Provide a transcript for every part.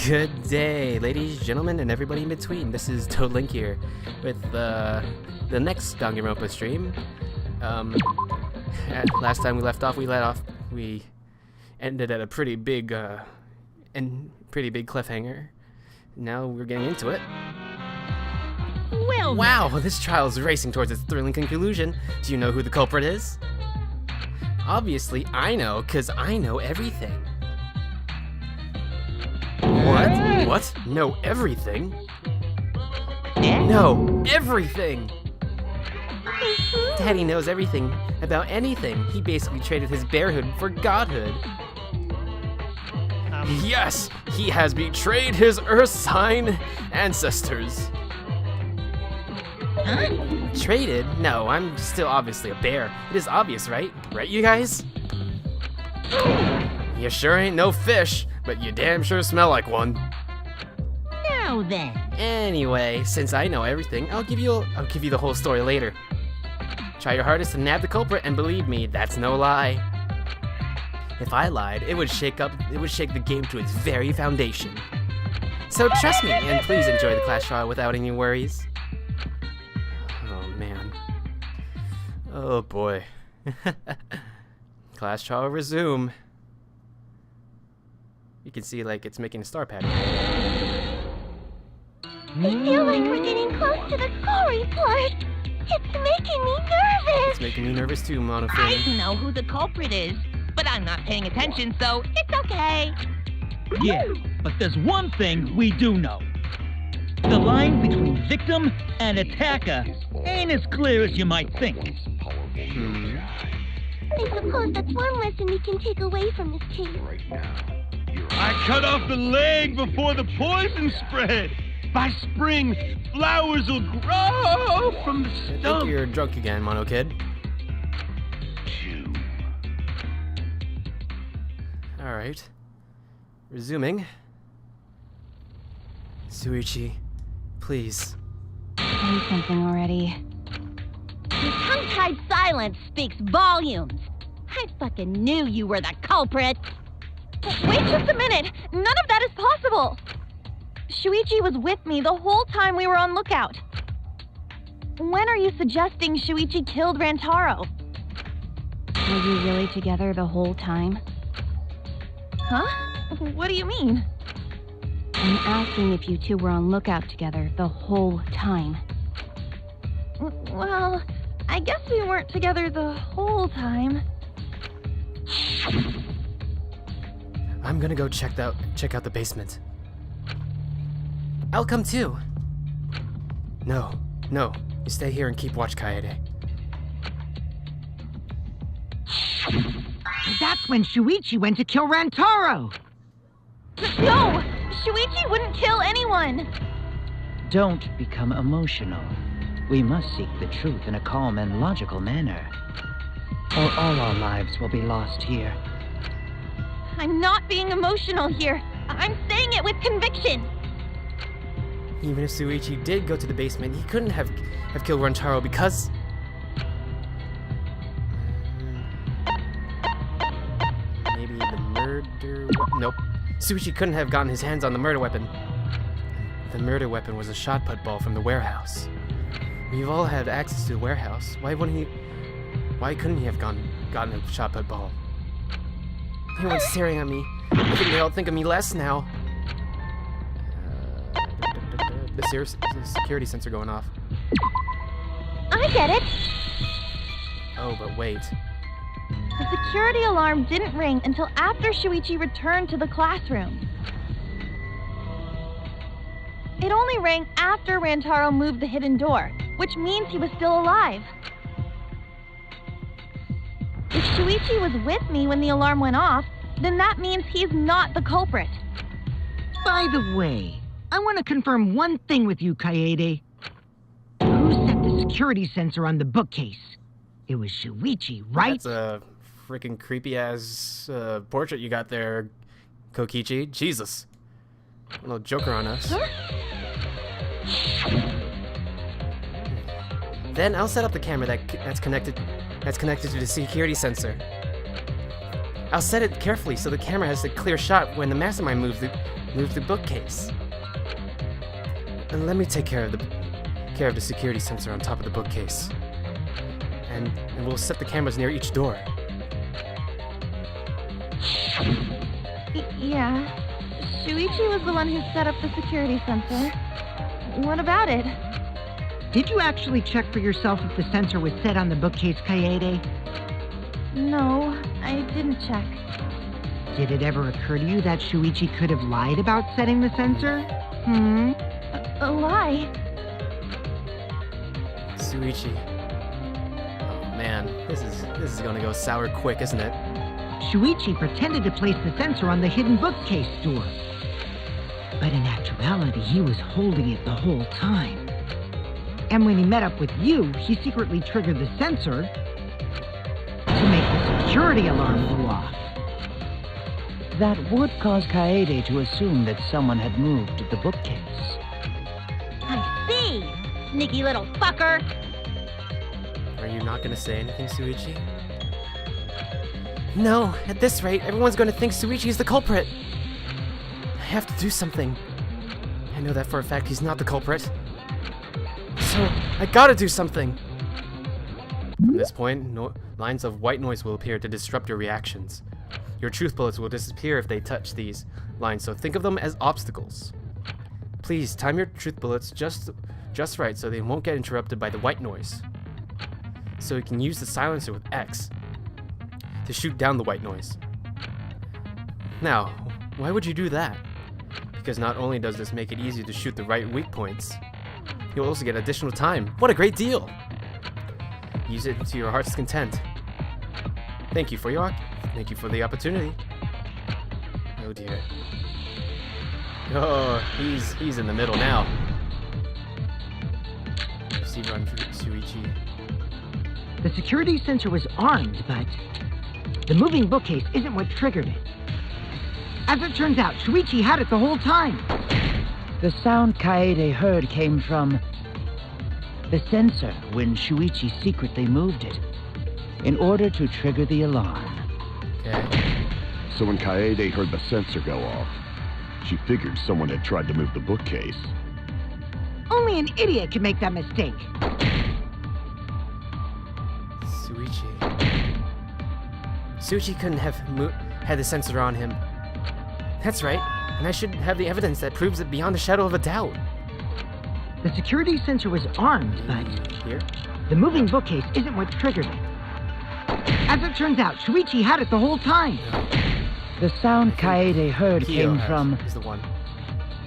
Good day, ladies, gentlemen, and everybody in between. This is Toad Link here with the next Danganronpa stream. Last time we left off, we ended at a pretty big cliffhanger. Now we're getting into it. Well, wow, this trial is racing towards its thrilling conclusion. Do you know who the culprit is? Obviously, I know, 'cause I know everything. What? What? Know everything? No, everything! Daddy knows everything about anything. He basically traded his bearhood for godhood. Yes! He has betrayed his Earth sign ancestors. Huh? Traded? No, I'm still obviously a bear. It is obvious, right? Right, you guys? You sure ain't no fish, but you damn sure smell like one. Now then. Anyway, since I know everything, I'll give you the whole story later. Try your hardest to nab the culprit, and believe me, that's no lie. If I lied, it would shake the game to its very foundation. So trust me, and please enjoy the class trial without any worries. Oh man. Oh boy. Class trial resume. You can see like it's making a star pattern. I feel like we're getting close to the gory part. It's making me nervous. It's making me nervous too, Monofin. I know who the culprit is, but I'm not paying attention, so it's okay. Yeah, but there's one thing we do know. The line between victim and attacker ain't as clear as you might think. I suppose that's one lesson we can take away from this case. I cut off the leg before the poison spread. By spring, flowers will grow from the I think stump. you're drunk again, Mono Kid. Alright. Resuming. Suichi, please. Say something already. Your tongue-tied silence speaks volumes. I fucking knew you were the culprit. Wait just a minute! None of that is possible! Shuichi was with me the whole time we were on lookout. When are you suggesting Shuichi killed Rantaro? Were you really together the whole time? Huh? What do you mean? I'm asking if you two were on lookout together the whole time. Well, I guess we weren't together the whole time. I'm gonna go check out the basement. I'll come too. No, you stay here and keep watch, Kaede. That's when Shuichi went to kill Rantaro. No! Shuichi wouldn't kill anyone! Don't become emotional. We must seek the truth in a calm and logical manner, or all our lives will be lost here. I'm not being emotional here. I'm saying it with conviction. Even if Suichi did go to the basement, he couldn't have killed Rantaro because... Maybe the murder... Nope. Suichi couldn't have gotten his hands on the murder weapon. The murder weapon was a shot put ball from the warehouse. We've all had access to the warehouse. Why couldn't he have gotten a shot put ball? Everyone's staring at me. I think they all think of me less now. The security sensor going off. I get it. Oh, but wait. The security alarm didn't ring until after Shuichi returned to the classroom. It only rang after Rantaro moved the hidden door, which means he was still alive. If Shuichi was with me when the alarm went off, then that means he's not the culprit. By the way, I want to confirm one thing with you, Kaede. Who set the security sensor on the bookcase? It was Shuichi, right? That's a freaking creepy-ass portrait you got there, Kokichi. Jesus. A little Joker on us. Huh? Then I'll set up the camera that's connected to the security sensor. I'll set it carefully so the camera has a clear shot when the mastermind moves move the bookcase. And let me take care of the security sensor on top of the bookcase. And we'll set the cameras near each door. Yeah. Shuichi was the one who set up the security sensor. What about it? Did you actually check for yourself if the sensor was set on the bookcase, Kaede? No, I didn't check. Did it ever occur to you that Shuichi could have lied about setting the sensor? A lie? Shuichi. Oh man, this is gonna go sour quick, isn't it? Shuichi pretended to place the sensor on the hidden bookcase door. But in actuality, he was holding it the whole time. And when he met up with you, he secretly triggered the sensor to make the security alarm go off. That would cause Kaede to assume that someone had moved the bookcase. I see! Sneaky little fucker! Are you not gonna say anything, Shuichi? No, at this rate, everyone's gonna think Shuichi's the culprit. I have to do something. I know that for a fact he's not the culprit. So, I gotta do something! From this point, lines of white noise will appear to disrupt your reactions. Your truth bullets will disappear if they touch these lines, so think of them as obstacles. Please, time your truth bullets just right so they won't get interrupted by the white noise. So you can use the silencer with X to shoot down the white noise. Now, why would you do that? Because not only does this make it easy to shoot the right weak points, you'll also get additional time. What a great deal! Use it to your heart's content. Thank you for the opportunity. Oh dear. Oh, he's in the middle now. Receiver on Shuichi. The security sensor was armed, but the moving bookcase isn't what triggered it. As it turns out, Shuichi had it the whole time. The sound Kaede heard came from the sensor when Shuichi secretly moved it in order to trigger the alarm. Okay. So when Kaede heard the sensor go off, she figured someone had tried to move the bookcase. Only an idiot could make that mistake. Shuichi couldn't have had the sensor on him. That's right, and I should have the evidence that proves it beyond a shadow of a doubt. The security sensor was armed, but Here? the moving bookcase isn't what triggered it. As it turns out, Shuichi had it the whole time. The sound Kaede heard came from is the one.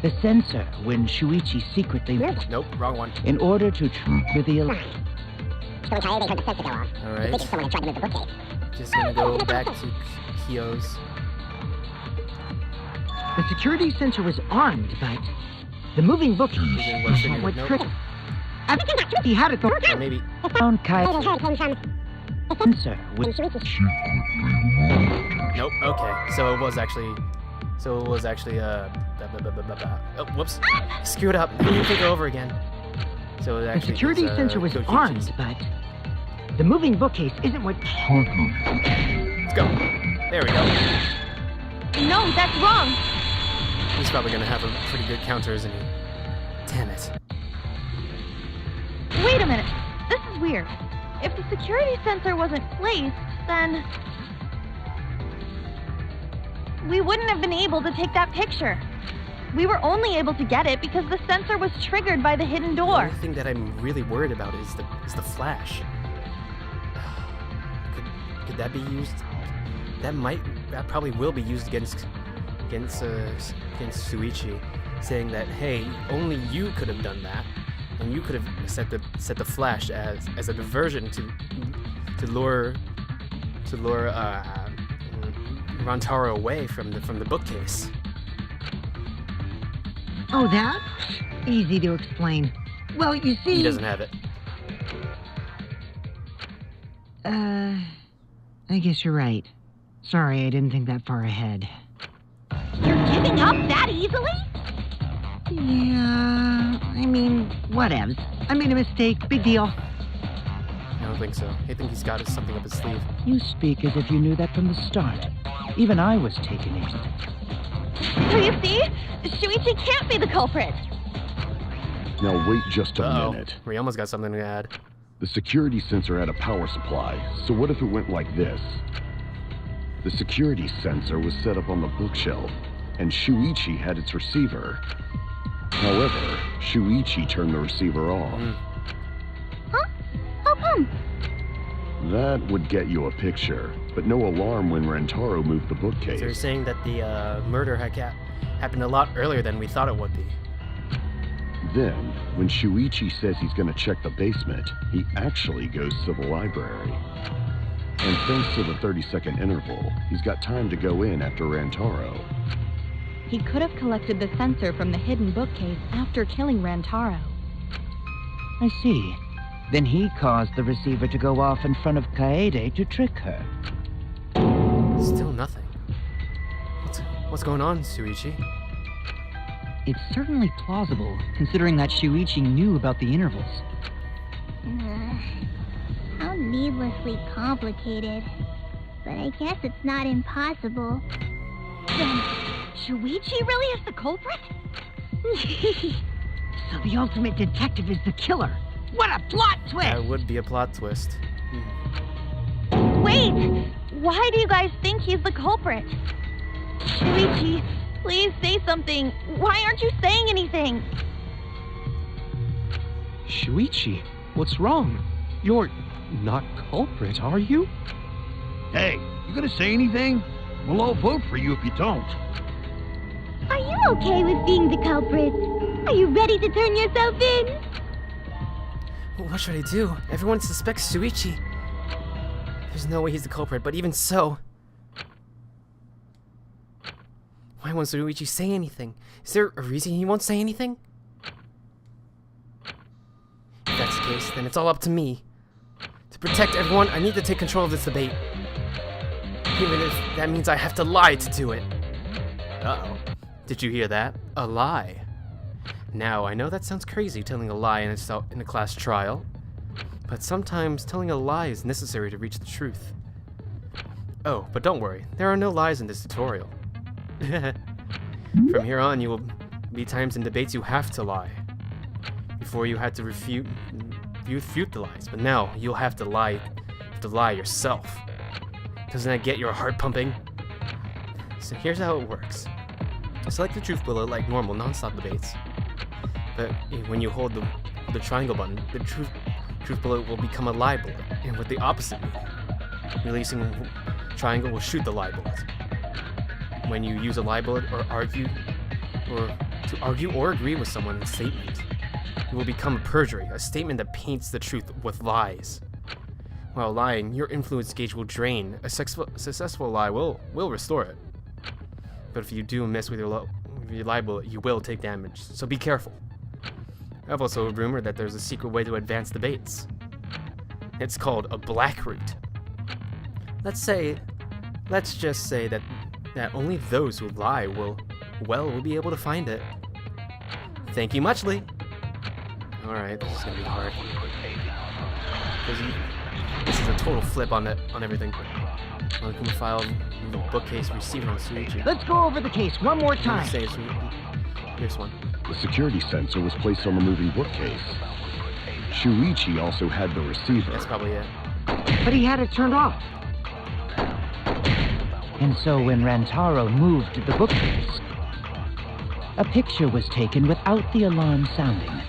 the sensor when Shuichi secretly Nope, wrong one. in order to trigger the alarm. So when Kaede heard the sensor go off, Alright. he figured someone had tried to move the bookcase. Just gonna go back to Kyo's. The security sensor was armed, but the moving bookcase Using what isn't what triggered? triggered. As it turns out, Shuichi had it the whole Or time. maybe. Sound Kaede Kaede heard came from sensor when when Shuichi. Nope. Okay. So it was actually. Oh, whoops. Screwed up. Let me take it over again. So it The actually. security sensor was Kokichi's. armed, but the moving bookcase isn't what. Let's go. There we go. No, that's wrong. He's probably gonna have a pretty good counter, isn't he? Damn it. Wait a minute. This is weird. If the security sensor wasn't placed, then we wouldn't have been able to take that picture. We were only able to get it because the sensor was triggered by the hidden The door. only thing that I'm really worried about is the flash. Could that be used? That probably will be used against Shuichi, saying that hey, only you could have done that, and you could have set the flash as a diversion to lure Rantaro away from the bookcase. Oh, that? Easy to explain. Well, you see. He doesn't have it. I guess you're right. Sorry, I didn't think that far ahead. You're giving up that easily? Yeah, I mean, whatevs. I made a mistake. Big deal. I don't think so. I think he's got something up his sleeve. you speak as if you knew that from the start. Even I was taken in. So you see, Shuichi can't be the culprit. Now wait just a Uh-oh. minute. We almost got something to add. The security sensor had a power supply, so what if it went like this? The security sensor was set up on the bookshelf, and Shuichi had its receiver. However, Shuichi turned the receiver off. Huh? How come? That would get you a picture, but no alarm when Rantaro moved the So you're bookcase. saying that the murder happened a lot earlier than we thought it would be. Then, when Shuichi says he's gonna check the basement, he actually goes to the library. And thanks to the 30-second interval, he's got time to go in after Rantaro. He could have collected the sensor from the hidden bookcase after killing Rantaro. I see. Then he caused the receiver to go off in front of Kaede to trick her. Still nothing. What's going on, Shuichi? It's certainly plausible, considering that Shuichi knew about the intervals. How needlessly complicated. But I guess it's not impossible. Then, Shuichi really is the culprit? So the ultimate detective is the killer. What a plot twist! That would be a plot twist. Wait! Why do you guys think he's the culprit? Shuichi, please say something. Why aren't you saying anything? Shuichi, what's wrong? You're not culprit, are you? Hey, you gonna say anything? We'll all vote for you if you don't. Are you okay with being the culprit? Are you ready to turn yourself in? What should I do? Everyone suspects Shuichi. There's no way he's the culprit, but even so... Why won't Shuichi say anything? Is there a reason he won't say anything? If that's the case, then it's all up to me. To protect everyone, I need to take control of this debate. Even if that means I have to lie to do it. Uh-oh. Did you hear that? A lie. Now, I know that sounds crazy, telling a lie in a class trial, but sometimes telling a lie is necessary to reach the truth. Oh, but don't worry, there are no lies in this tutorial. From here on, you will be times in debates you have to lie. Before you had to refute the lies, but now you'll have to lie yourself. Doesn't that get your heart pumping? So here's how it works. Select the truth bullet like normal non-stop debates. But when you hold the triangle button, the truth bullet will become a lie bullet, and with the opposite meaning. Releasing triangle will shoot the lie bullet. When you use a lie bullet to argue or agree with someone's statement, it will become a perjury, a statement that paints the truth with lies. While lying, your influence gauge will drain. A successful lie will restore it. But if you do miss with your lie bullet, you will take damage, so be careful. I've also rumored that there's a secret way to advance debates. It's called a black route. Let's just say that only those who lie will be able to find it. Thank you muchly. Alright, this is gonna be hard. This is a total flip on everything. Welcome file the bookcase receiver on Shuichi. Let's go over the case one more time. Here's one. The security sensor was placed on the moving bookcase. Shuichi also had the receiver. That's probably it. But he had it turned off. And so when Rantaro moved the bookcase, a picture was taken without the alarm sounding.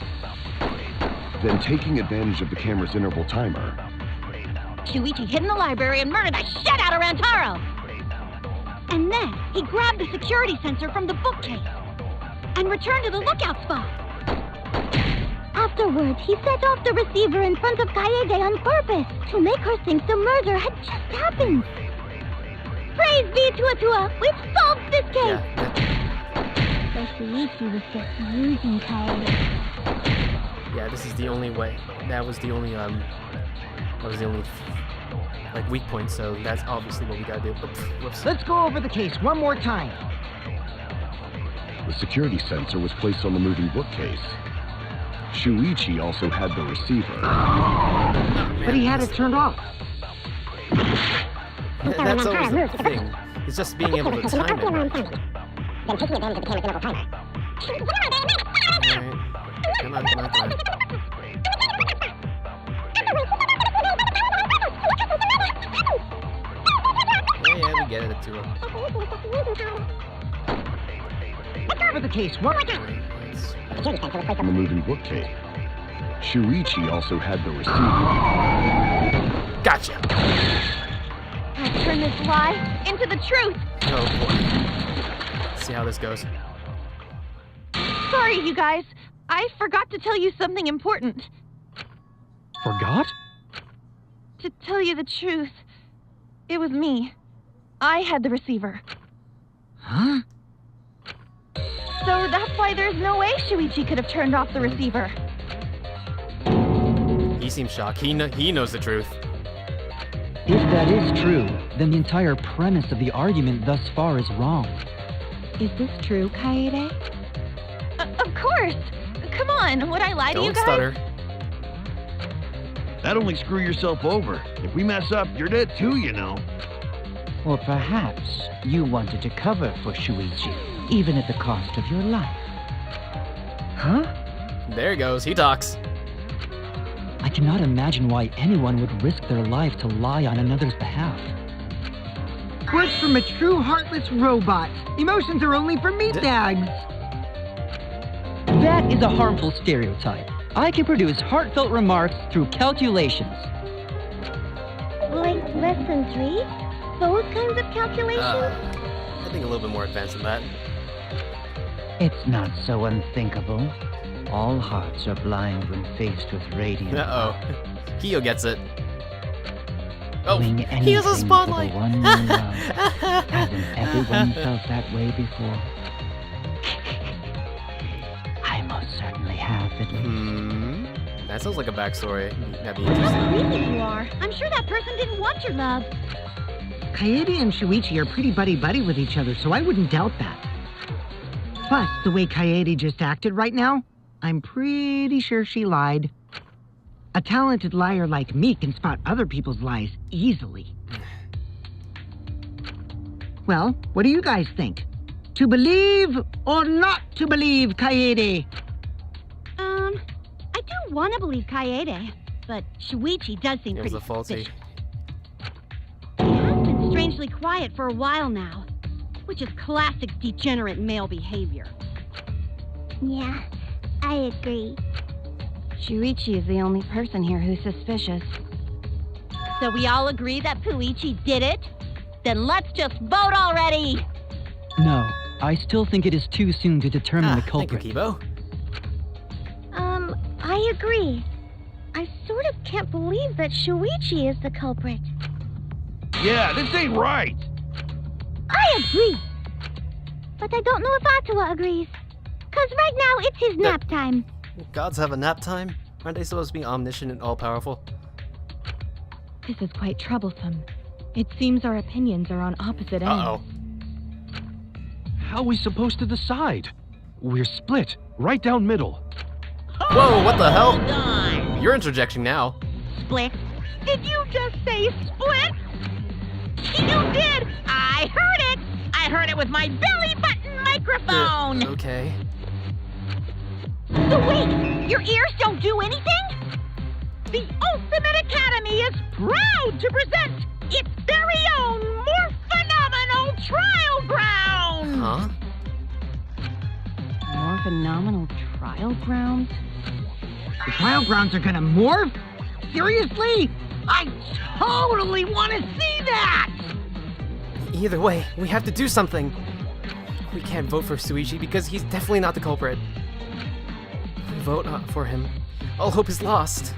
Then, taking advantage of the camera's interval timer, Shuichi hid in the library and murdered the shit out of Rantaro! And then he grabbed the security sensor from the bookcase and returned to the lookout spot. Afterwards, he set off the receiver in front of Kaede on purpose to make her think the murder had just happened. Praise be Tua! We've solved this case! So Shuichi was just using Kaede. Yeah, this is the only way. That was the only like weak point, so that's obviously what we gotta do. Oops, whoops. Let's go over the case one more time. the security sensor was placed on the moving bookcase. Shuichi also had the receiver. But he had it turned off. That's always the thing. It's just being able to time it right. then taking advantage of the camera's interval timer. Alright. Come on, come on, come on. Yeah, we get it at 2. For the case, what? On the moving bookcase. Shuichi also had the receiver. Gotcha. I've turned this lie into the truth. Oh boy. Let's see how this goes. Sorry, you guys. I forgot to tell you something important. Forgot? To tell you the truth, it was me. I had the receiver. Huh? So that's why there's no way Shuichi could have turned off the receiver. He seems shocked. He knows the truth. If that is true, then the entire premise of the argument thus far is wrong. Is this true, Kaede? Of course! Come on, would I lie to you Don't guys? stutter. That'd only screw yourself over. If we mess up, you're dead too, you know. Or perhaps you wanted to cover for Shuichi, even at the cost of your life. Huh? There he goes. He talks. I cannot imagine why anyone would risk their life to lie on another's behalf. Words from a true heartless robot. Emotions are only for meatbags. That is a harmful stereotype. I can produce heartfelt remarks through calculations. Like lesson 3? Those kinds of calculations? I think a little bit more advanced than that. It's not so unthinkable. All hearts are blind when faced with radiant. Uh-oh. Kyo gets it. Oh, Doing he has a anything spotlight! for the one you love. Hasn't everyone felt that way before? I most certainly have, at least. That sounds like a backstory. That'd be How interesting. creepy you are. I'm sure that person didn't want your love. Kaede and Shuichi are pretty buddy-buddy with each other, so I wouldn't doubt that. Plus, the way Kaede just acted right now, I'm pretty sure she lied. A talented liar like me can spot other people's lies easily. Well, what do you guys think? To believe or not to believe, Kaede? I do want to believe Kaede, but Shuichi does seem It was pretty a faulty. suspicious. He has been strangely quiet for a while now, which is classic degenerate male behavior. Yeah, I agree. Shuichi is the only person here who's suspicious. So we all agree that Puichi did it? Then let's just vote already! No, I still think it is too soon to determine the Thank you, culprit. Kibo. I agree. I sort of can't believe that Shuichi is the culprit. Yeah, this ain't right. I agree! But I don't know if Atua agrees. 'Cause right now it's his nap time. Gods have a nap time? Aren't they supposed to be omniscient and all-powerful? This is quite troublesome. It seems our opinions are on opposite ends. Uh-oh. How are we supposed to decide? We're split, right down middle. Whoa, what the hell? You're interjecting now. Split? Did you just say split? You did! I heard it! I heard it with my belly button microphone! Okay. So wait, your ears don't do anything? The Ultimate Academy is proud to present its very own more phenomenal trial ground! Huh? More phenomenal trial grounds? The trial grounds are gonna morph? Seriously? I totally want to see that! Either way, we have to do something. We can't vote for Shuichi because he's definitely not the culprit. If we vote for him, all hope is lost.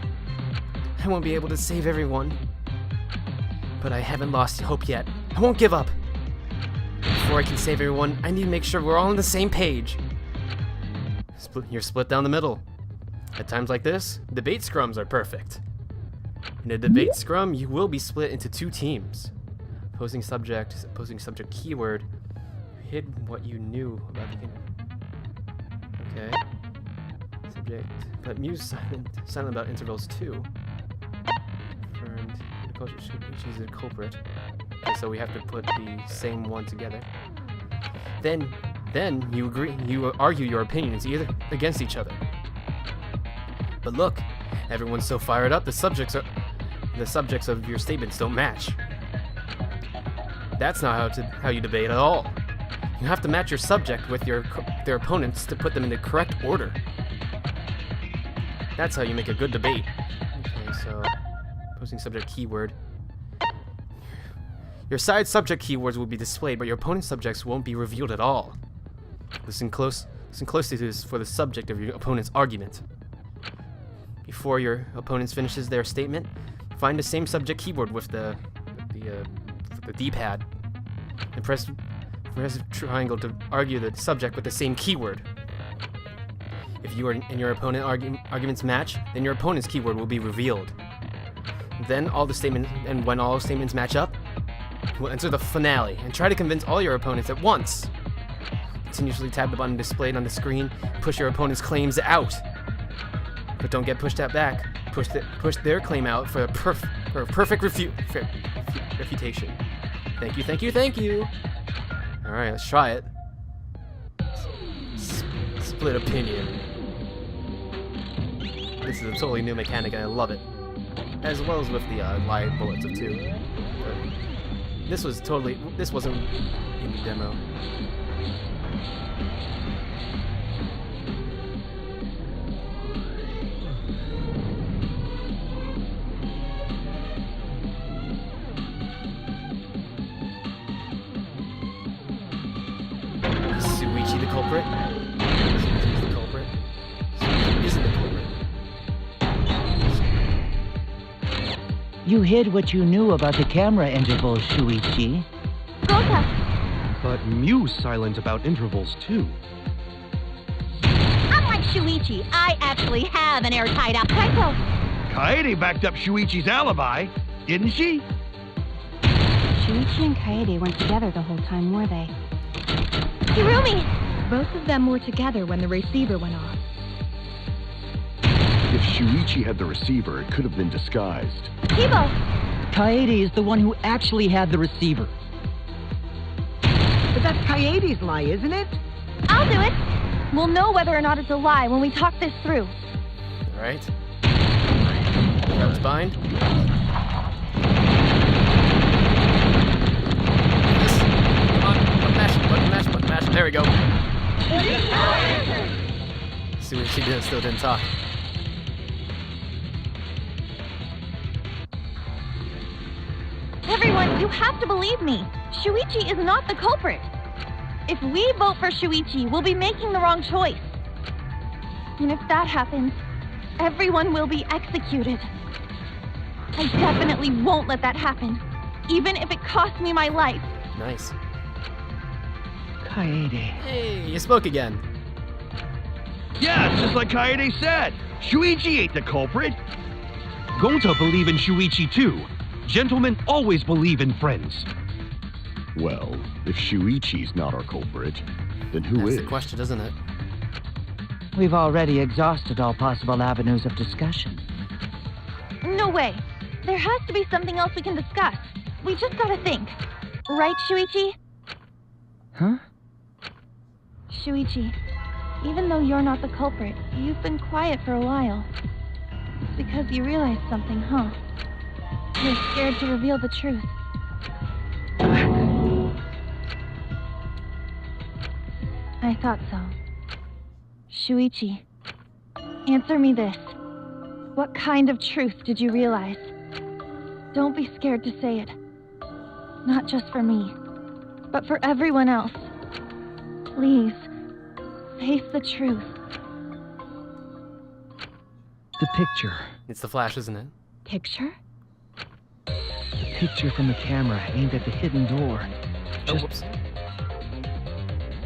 I won't be able to save everyone. But I haven't lost hope yet. I won't give up. Before I can save everyone, I need to make sure we're all on the same page. You're split down the middle. At times like this, debate scrums are perfect. In a debate scrum, you will be split into 2 teams. Opposing subject keyword, hid what you knew about the Okay. Subject, but muse silent about intervals too. Confirmed. The opponent chooses the culprit. Okay, so we have to put the same one together. Then Then you argue your opinions either against each other. But look, everyone's so fired up, the subjects of your statements don't match. That's not how you debate at all. You have to match your subject with their opponents to put them in the correct order. That's how you make a good debate. Okay, so posting subject keyword. Your side subject keywords will be displayed, but your opponent's subjects won't be revealed at all. Listen closely to this for the subject of your opponent's argument. Before your opponent finishes their statement, find the same subject keyword with the D-pad, and press triangle to argue the subject with the same keyword. If you and your opponent arguments match, then your opponent's keyword will be revealed. Then when all statements match up, we'll enter the finale and try to convince all your opponents at once. Continuously tap the button displayed on the screen, push your opponent's claims out. But don't get pushed back. Push their claim out for a perfect refutation. Thank you, thank you, thank you. All right, let's try it. Split opinion. This is a totally new mechanic, and I love it. As well as with the live bullets of 2. But this wasn't in the demo. Shuichi the culprit? Shuichi's the culprit? Shuichi isn't the culprit. You hid what you knew about the camera intervals, Shuichi. Gota! But Mew's silent about intervals, too. Unlike Shuichi, I actually have an airtight up. Kaito! Kaede backed up Shuichi's alibi, didn't she? Shuichi and Kaede weren't together the whole time, were they? Hirumi! Both of them were together when the receiver went off. If Shuichi had the receiver, it could have been disguised. Kibo! Kaede is the one who actually had the receiver. But that's Kaede's lie, isn't it? I'll do it! We'll know whether or not it's a lie when we talk this through. Alright. That was bind. Button mash. There we go. See what she did, still didn't talk. Everyone, you have to believe me. Shuichi is not the culprit. If we vote for Shuichi, we'll be making the wrong choice. And if that happens, everyone will be executed. I definitely won't let that happen, even if it costs me my life. Nice. Kaede. Hey, you spoke again. Yeah, it's just like Kaede said. Shuichi ain't the culprit. Gota believe in Shuichi, too. Gentlemen always believe in friends. Well, if Shuichi's not our culprit, then who That's is? the question, isn't it? We've already exhausted all possible avenues of discussion. No way. There has to be something else we can discuss. We just gotta think. Right, Shuichi? Huh? Shuichi, even though you're not the culprit, you've been quiet for a while. It's because you realized something, huh? You're scared to reveal the truth. I thought so. Shuichi, answer me this. What kind of truth did you realize? Don't be scared to say it. Not just for me, but for everyone else. Please, face the truth. The picture. It's the Flash, isn't it? Picture? The picture from the camera aimed at the hidden door. Oh, whoops.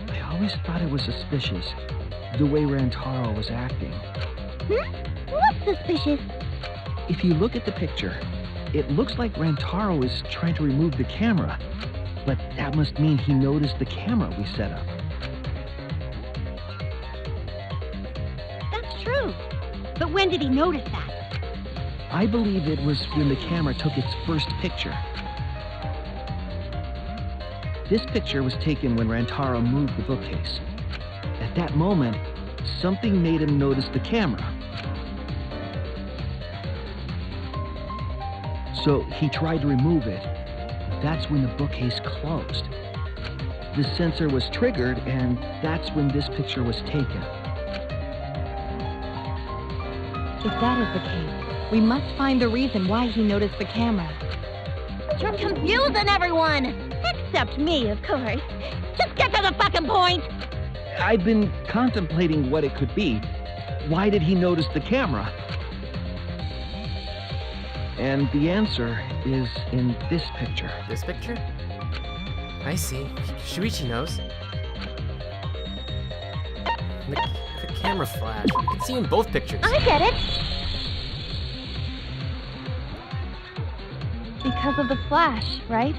I always thought it was suspicious, the way Rantaro was acting. What's suspicious? If you look at the picture, it looks like Rantaro is trying to remove the camera. But that must mean he noticed the camera we set up. That's true. But when did he notice that? I believe it was when the camera took its first picture. This picture was taken when Rantaro moved the bookcase. At that moment, something made him notice the camera. So he tried to remove it. That's when the bookcase closed. The sensor was triggered, and that's when this picture was taken. If that is the case, we must find the reason why he noticed the camera. You're confusing everyone! Except me, of course. Just get to the fucking point! I've been contemplating what it could be. Why did he notice the camera? And the answer is in this picture. This picture? I see. Shuichi knows. The camera flash. You can see in both pictures. I get it! Because of the flash, right?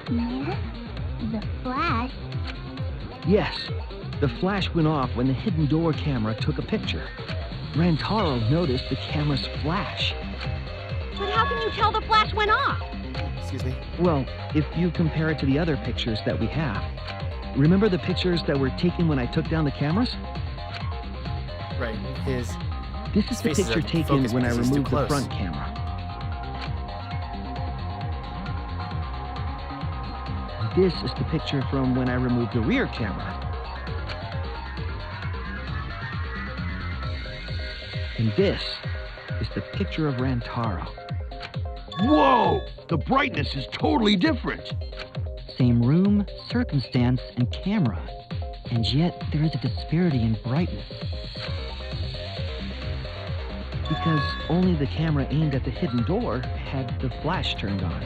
Yeah? The flash? Yes. The flash went off when the hidden door camera took a picture. Rantaro noticed the camera's flash. But how can you tell the flash went off? Excuse me? Well, if you compare it to the other pictures that we have. Remember the pictures that were taken when I took down the cameras? Right. This is the picture taken when I removed the front camera. This is the picture from when I removed the rear camera. And this is the picture of Rantaro. Whoa! The brightness is totally different. Same room, circumstance, and camera. And yet, there is a disparity in brightness. Because only the camera aimed at the hidden door had the flash turned on.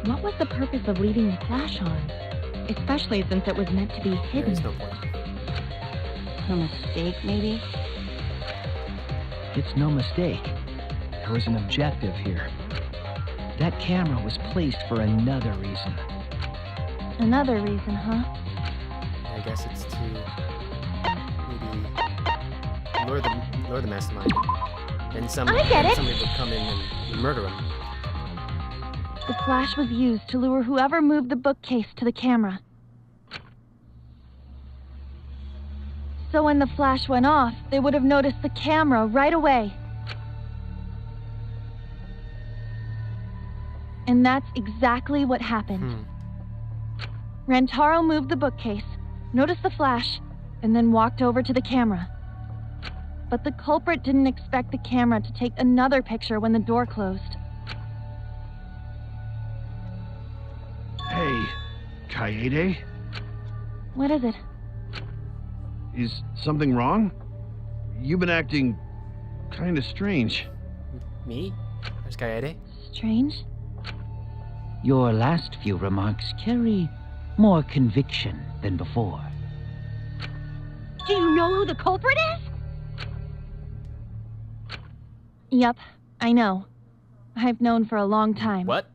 What was the purpose of leaving the flash on? Especially since it was meant to be hidden. There's no point. A mistake, maybe? It's no mistake. There was an objective here. That camera was placed for another reason. Another reason, huh? I guess it's to maybe lure the mastermind. And somebody would come in and murder him. The flash was used to lure whoever moved the bookcase to the camera. So when the flash went off, they would have noticed the camera right away. And that's exactly what happened. Rantaro moved the bookcase, noticed the flash, and then walked over to the camera. But the culprit didn't expect the camera to take another picture when the door closed. Hey, Kaede? What is it? Is something wrong? You've been acting kind of strange. Me? There's Kaede? Strange? Your last few remarks carry more conviction than before. Do you know who the culprit is? Yep, I know. I've known for a long time. What?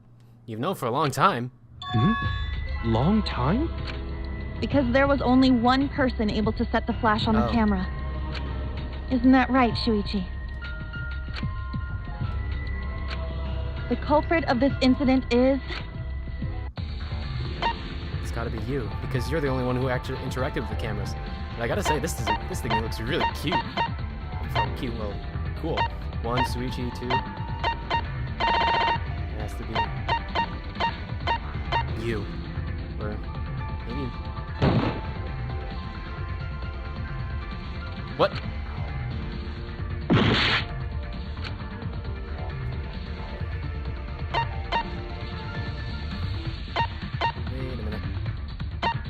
You've known for a long time? Long time? Because there was only one person able to set the flash on the camera. Isn't that right, Shuichi? The culprit of this incident is... It's gotta be you, because you're the only one who actually interacted with the cameras. And I gotta say, this thing looks really cute. Oh, cute, well, cool. 1, Shuichi, 2. It has to be... you. Or maybe... What?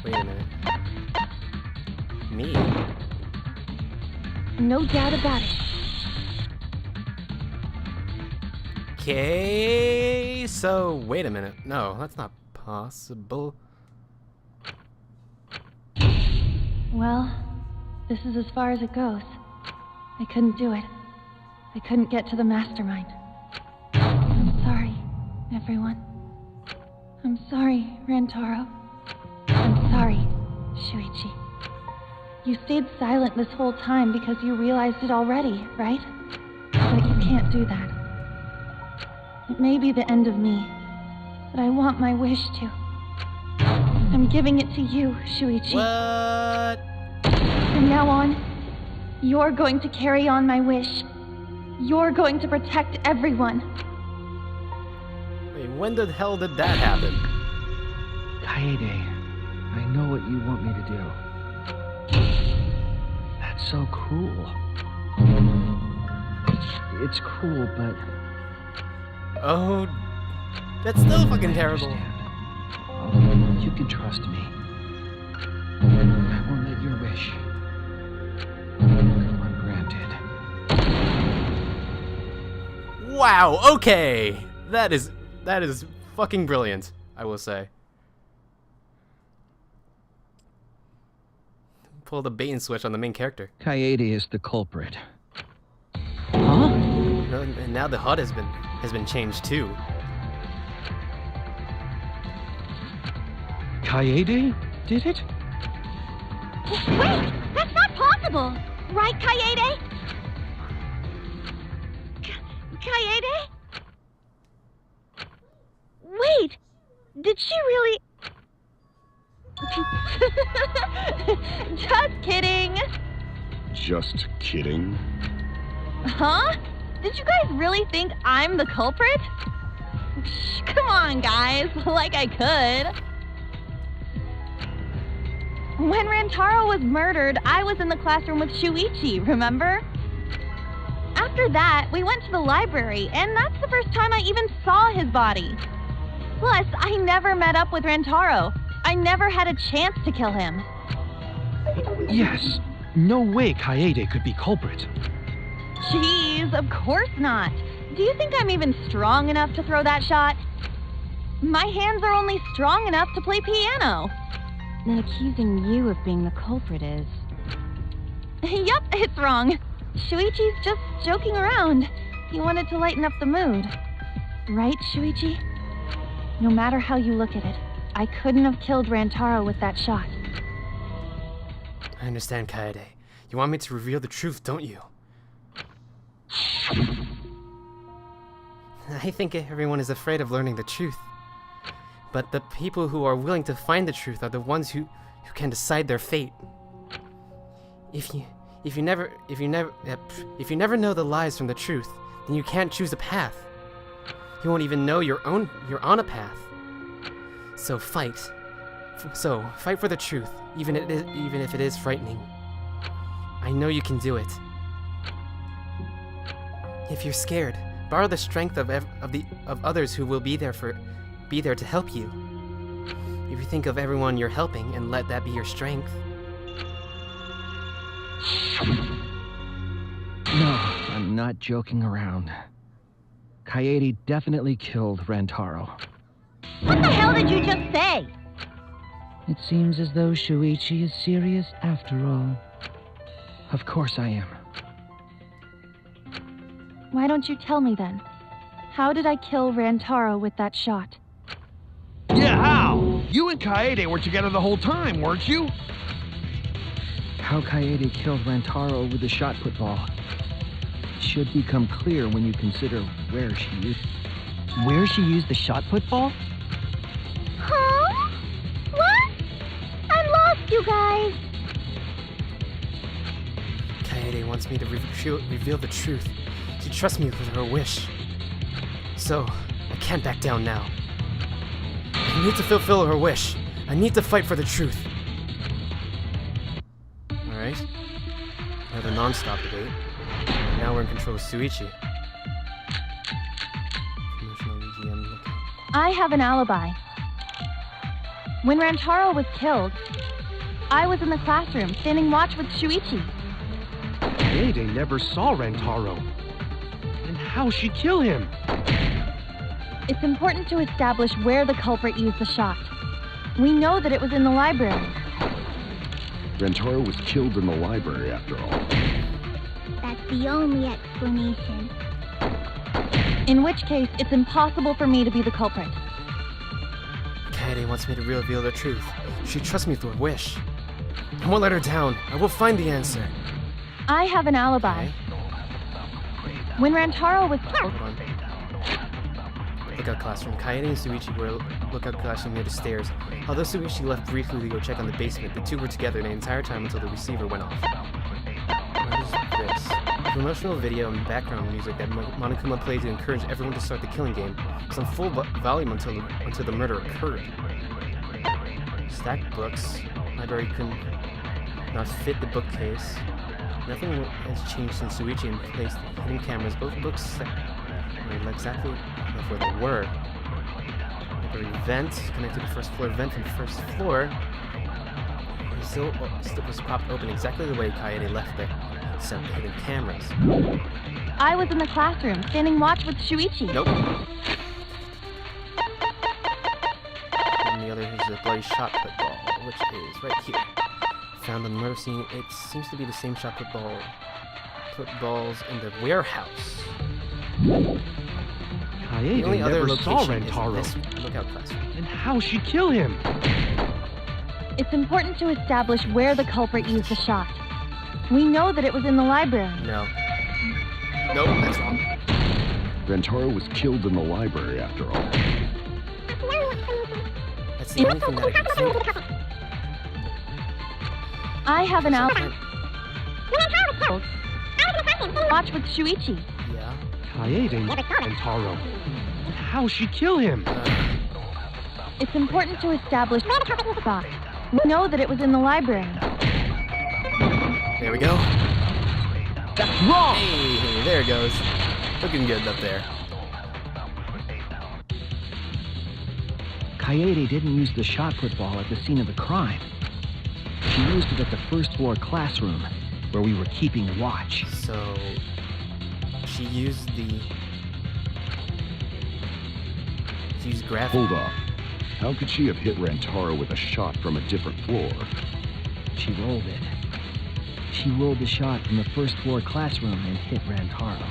Wait a minute. Me? No doubt about it. Okay, so wait a minute. No, that's not possible. Well, this is as far as it goes. I couldn't do it. I couldn't get to the mastermind. I'm sorry, everyone. I'm sorry, Rantaro. I'm sorry, Shuichi. You stayed silent this whole time because you realized it already, right? But you can't do that. It may be the end of me, but I want my wish to. I'm giving it to you, Shuichi. What? From now on, you're going to carry on my wish. You're going to protect everyone. Wait, when the hell did that happen? Kaede, I know what you want me to do. That's so cruel. It's cruel, but... Oh, that's still fucking terrible. Oh, you can trust me. I won't let your wish go ungranted. Wow, okay. That is fucking brilliant, I will say. Pull the bait and switch on the main character. Kaede is the culprit. Huh? And now the HUD has been changed too. Kaede did it? Wait! That's not possible! Right, Kaede? Kaede? Wait! Did she really... Just kidding. Just kidding. Huh? Did you guys really think I'm the culprit? Come on, guys. Like I could. When Rantaro was murdered, I was in the classroom with Shuichi, remember? After that, we went to the library, and that's the first time I even saw his body. Plus, I never met up with Rantaro. I never had a chance to kill him. Yes. No way Kaede could be culprit. Jeez, of course not. Do you think I'm even strong enough to throw that shot? My hands are only strong enough to play piano. Then accusing you of being the culprit is... Yup, it's wrong. Shuichi's just joking around. He wanted to lighten up the mood. Right, Shuichi? No matter how you look at it, I couldn't have killed Rantaro with that shot. I understand, Kaede. You want me to reveal the truth, don't you? I think everyone is afraid of learning the truth. But the people who are willing to find the truth are the ones who can decide their fate. If you never know the lies from the truth, then you can't choose a path. You won't even know you're on a path. So fight. Fight for the truth, even if it is frightening. I know you can do it. If you're scared, borrow the strength of others who will be there to help you. If you think of everyone you're helping and let that be your strength. No, I'm not joking around. Kaede definitely killed Rantaro. What the hell did you just say? It seems as though Shuichi is serious after all. Of course I am. Why don't you tell me then? How did I kill Rantaro with that shot? Yeah, how? You and Kaede were together the whole time, weren't you? How Kaede killed Rantaro with the shot put ball should become clear when you consider where she used it. Where she used the shot put ball? Huh? What? I'm lost, you guys. Kaede wants me to reveal the truth. She trusts me with her wish. So, I can't back down now. I need to fulfill her wish. I need to fight for the truth. Alright. Another non-stop debate. Now we're in control of Shuichi. I have an alibi. When Rantaro was killed, I was in the classroom, standing watch with Shuichi. Kaede never saw Rantaro. Then how'd she kill him? It's important to establish where the culprit used the shot. We know that it was in the library. Rantaro was killed in the library, after all. That's the only explanation. In which case, it's impossible for me to be the culprit. Kaede wants me to reveal the truth. She trusts me with her wish. I won't let her down. I will find the answer. I have an alibi. Okay. When Rantaro was... Hold on. lookout classroom. Kaede and Shuichi were lookout classroom near the stairs. Although Shuichi left briefly to go check on the basement, the two were together the entire time until the receiver went off. What is this? A promotional video and background music that Monokuma played to encourage everyone to start the killing game was on full volume until the murder occurred. Stacked books. Library couldn't not fit the bookcase. Nothing has changed since Shuichi placed hidden cameras. Both books were exactly where they were. Library vent connected to the first floor vent from the first floor. It still was propped open exactly the way Kaede left it. Except the hidden cameras. I was in the classroom, standing watch with Shuichi. Nope. And the other is a bloody shot put ball, which is right here. Found on the murder scene. It seems to be the same shot put ball. Put balls in the warehouse. Kaede The only other never saw location is Rentaro. this lookout classroom. And how'd she kill him? It's important to establish where the culprit used the shot. We know that it was in the library. No. Nope, that's wrong. Rentaro was killed in the library after all. That's the only thing that I can think of. I have an outfit. Watch with Shuichi. Yeah. Kaede Rentaro. And how'd she kill him? It's important to establish the spot. We know that it was in the library. There we go. That's wrong! Hey, there it goes. Looking good up there. Kaede didn't use the shot put ball at the scene of the crime. She used it at the first floor classroom, where we were keeping watch. So, she used gravity. Hold up. How could she have hit Rentaro with a shot from a different floor? She rolled it. She rolled the shot from the first floor classroom and hit Rentaro.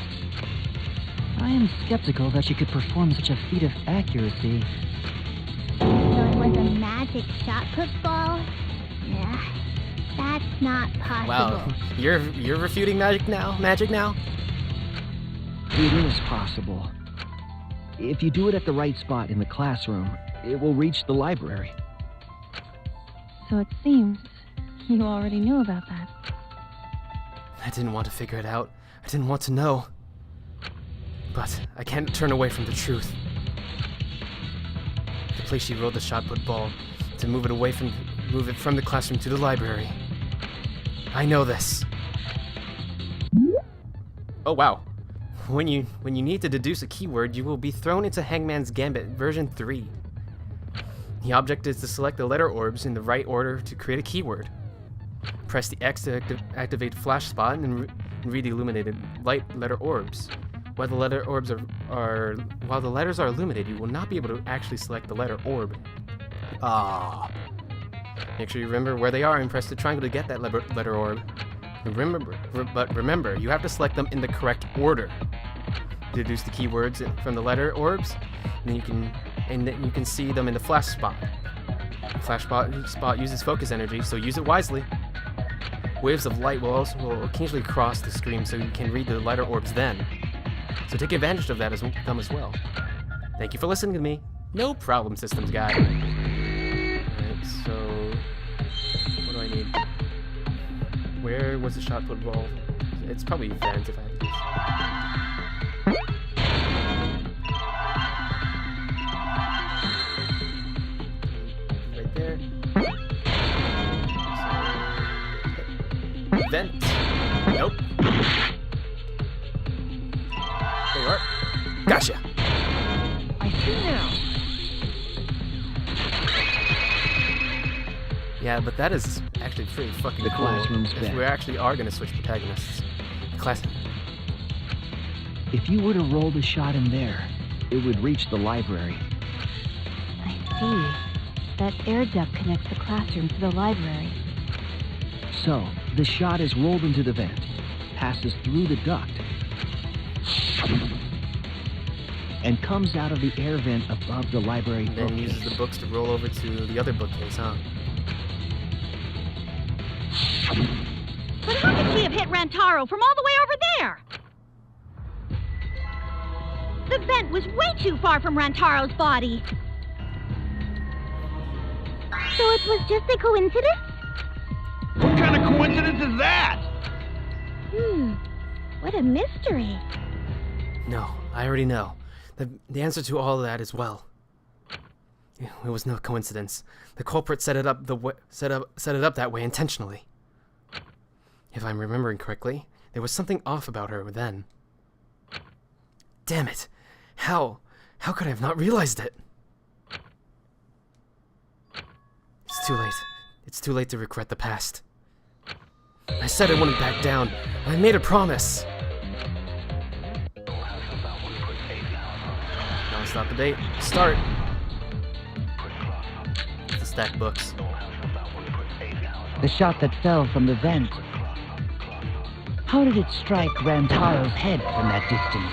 I am skeptical that she could perform such a feat of accuracy. So it was a magic shot put ball? Yeah, that's not possible. Wow, you're refuting magic now? Magic now? It is possible. If you do it at the right spot in the classroom, it will reach the library. So it seems you already knew about that. I didn't want to figure it out. I didn't want to know. But I can't turn away from the truth. The place she rolled the shot put ball to move it from the classroom to the library. I know this. Oh wow. When you need to deduce a keyword, you will be thrown into Hangman's Gambit version 3. The object is to select the letter orbs in the right order to create a keyword. Press the X to activate flash spot and read the illuminated light letter orbs. While the letter orbs while the letters are illuminated, you will not be able to actually select the letter orb. Make sure you remember where they are and press the triangle to get that letter orb. Remember, you have to select them in the correct order. Deduce the keywords from the letter orbs, and then you can see them in the flash spot. Flash spot uses focus energy, so use it wisely. Waves of light will occasionally cross the screen, so you can read the letter orbs then. So take advantage of that as well. Thank you for listening to me. No problem, systems guy. Alright, so what do I need? Where was the shot put ball? It's probably vent if I have to guess. Right there. So, vent. Nope. There you are. Gotcha. I see now. Yeah, but that is actually pretty fucking The cool. classroom's If back. we actually are gonna switch protagonists. If you were to roll the shot in there, it would reach the library. I see. That air duct connects the classroom to the library. So, the shot is rolled into the vent, passes through the duct, and comes out of the air vent above the library And then bookcase. uses the books to roll over to the other bookcase, huh? But how could she have hit Rantaro from all the way over there? The vent was way too far from Rantaro's body. So it was just a coincidence? What kind of coincidence is that? What a mystery. No, I already know. The answer to all of that is well. It was no coincidence. The culprit set it up that way intentionally. If I'm remembering correctly, there was something off about her then. Damn it! How could I have not realized it? It's too late. It's too late to regret the past. I said I wouldn't back down. I made a promise. Now stop the date. Start. The stack books. The shot that fell from the vent. How did it strike Rantaro's head from that distance?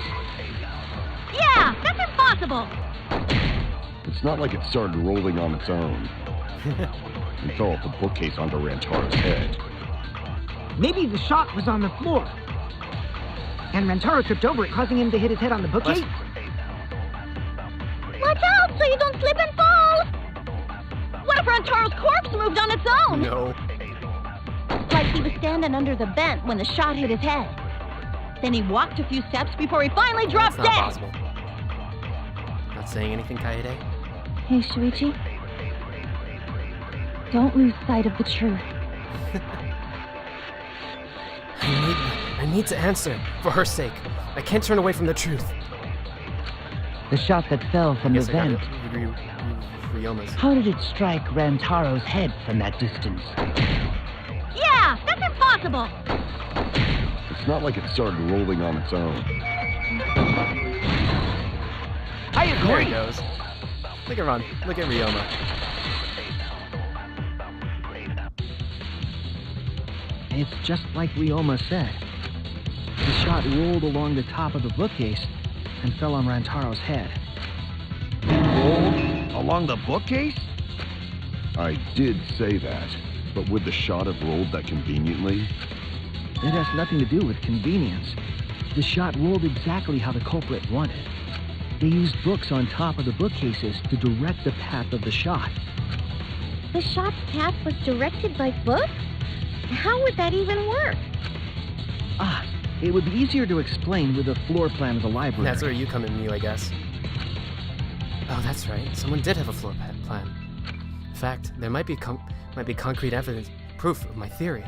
Yeah, that's impossible. It's not like it started rolling on its own. It fell off the bookcase onto Rantaro's head. Maybe the shot was on the floor. And Rantaro tripped over it, causing him to hit his head on the bookcase. Watch out so you don't slip and fall. What if Rantaro's corpse moved on its own? No. Like he was standing under the vent when the shot hit his head. Then he walked a few steps before he finally dropped That's not dead. possible. Not saying anything, Kaede? Hey, Shuichi. Don't lose sight of the truth. I need to answer, for her sake. I can't turn away from the truth. The shot that fell from the vent. Ryoma's. How did it strike Rantaro's head from that distance? Yeah, that's impossible. It's not like it started rolling on its own. I There agree. he goes. Look at Ryoma. It's just like Ryoma said. The shot rolled along the top of the bookcase and fell on Rantaro's head. Rolled along the bookcase? I did say that, but would the shot have rolled that conveniently? It has nothing to do with convenience. The shot rolled exactly how the culprit wanted. They used books on top of the bookcases to direct the path of the shot. The shot's path was directed by books? How would that even work? It would be easier to explain with a floor plan of the library. That's where you come in, Mew, I guess. Oh, that's right. Someone did have a floor plan. In fact, there might be concrete evidence, proof of my theory.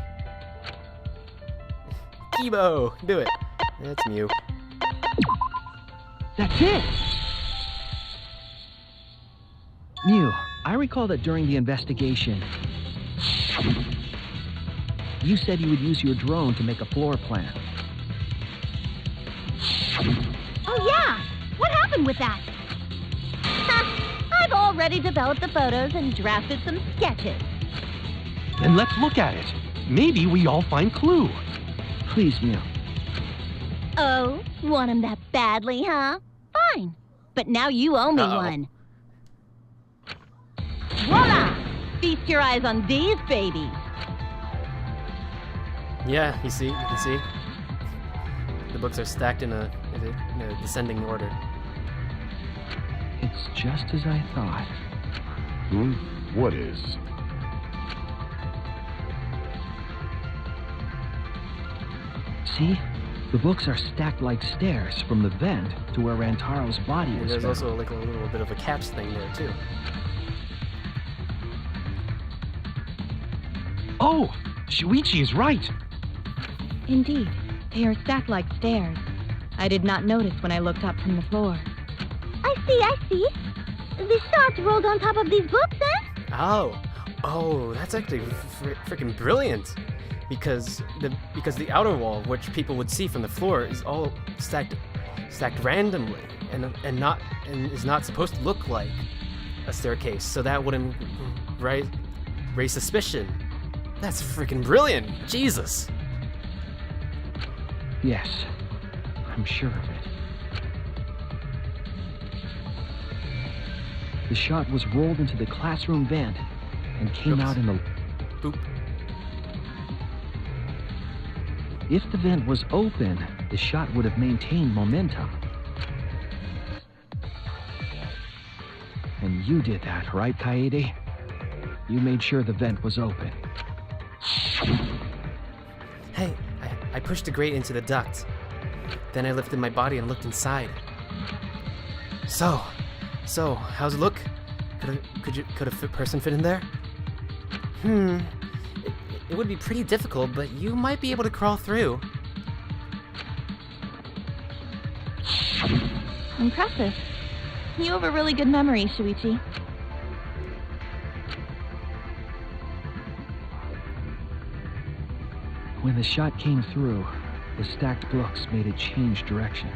Kibo, do it. That's Mew. That's it! Mew, I recall that during the investigation, you said you would use your drone to make a floor plan. Oh yeah, what happened with that? I've already developed the photos and drafted some sketches. Then let's look at it. Maybe we all find clue. Please, Mew. Oh, want him that badly, huh? Fine. But now you owe me one. Voila! Feast your eyes on these babies. Yeah, you can see. The books are stacked in a descending order. It's just as I thought. What is? See? The books are stacked like stairs from the vent to where Rantaro's body And was there's found. also like a little bit of a caps thing there too. Oh, Shuichi is right. Indeed, they are stacked like stairs. I did not notice when I looked up from the floor. I see. The shot rolled on top of these books, then? Oh, that's actually freaking brilliant. Because the outer wall, which people would see from the floor, is all stacked randomly and is not supposed to look like a staircase. So that wouldn't raise suspicion. That's freaking brilliant. Jesus. Yes, I'm sure of it. The shot was rolled into the classroom vent and came out in the... Boop. If the vent was open, the shot would have maintained momentum. You did that, right, Kaede? You made sure the vent was open. Hey, I pushed the grate into the duct. Then I lifted my body and looked inside. So, how's it look? Could a person fit in there? It would be pretty difficult, but you might be able to crawl through. Impressive. You have a really good memory, Shuichi. When the shot came through, the stacked books made it change direction.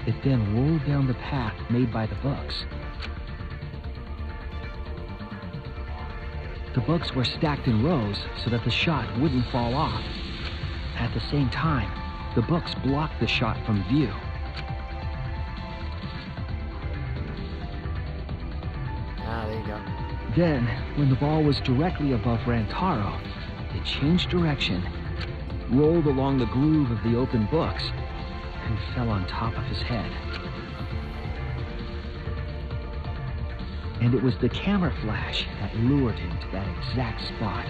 It then rolled down the path made by the books. The books were stacked in rows so that the shot wouldn't fall off. At the same time, the books blocked the shot from view. Ah, there you go. Then, when the ball was directly above Rantaro, it changed direction, rolled along the groove of the open books, and fell on top of his head. And it was the camera flash that lured him to that exact spot.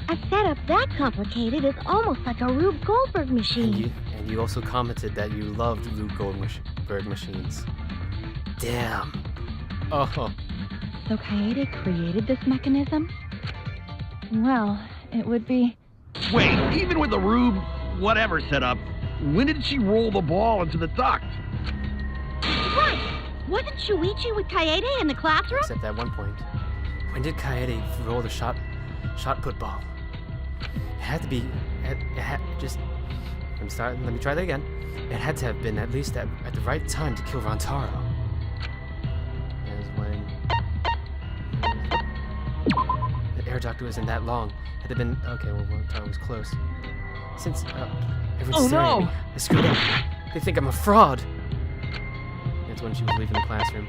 A setup that complicated is almost like a Rube Goldberg machine. And you also commented that you loved Rube Goldberg machines. Damn. Oh. So Kaede created this mechanism? Well, it would be... Wait, even with the Rube whatever setup, when did she roll the ball into the duct? Right! Wasn't Shuichi with Kaede in the classroom? Except at one point. When did Kaede roll the shot put ball? It had to be... let me try that again. It had to have been at least at the right time to kill Rantaro. That was when... The air duct wasn't that long. Had it been... Okay, well, Rantaro was close. Since... everyone's staring at me. I screwed up. They think I'm a fraud. That's when she was leaving the classroom.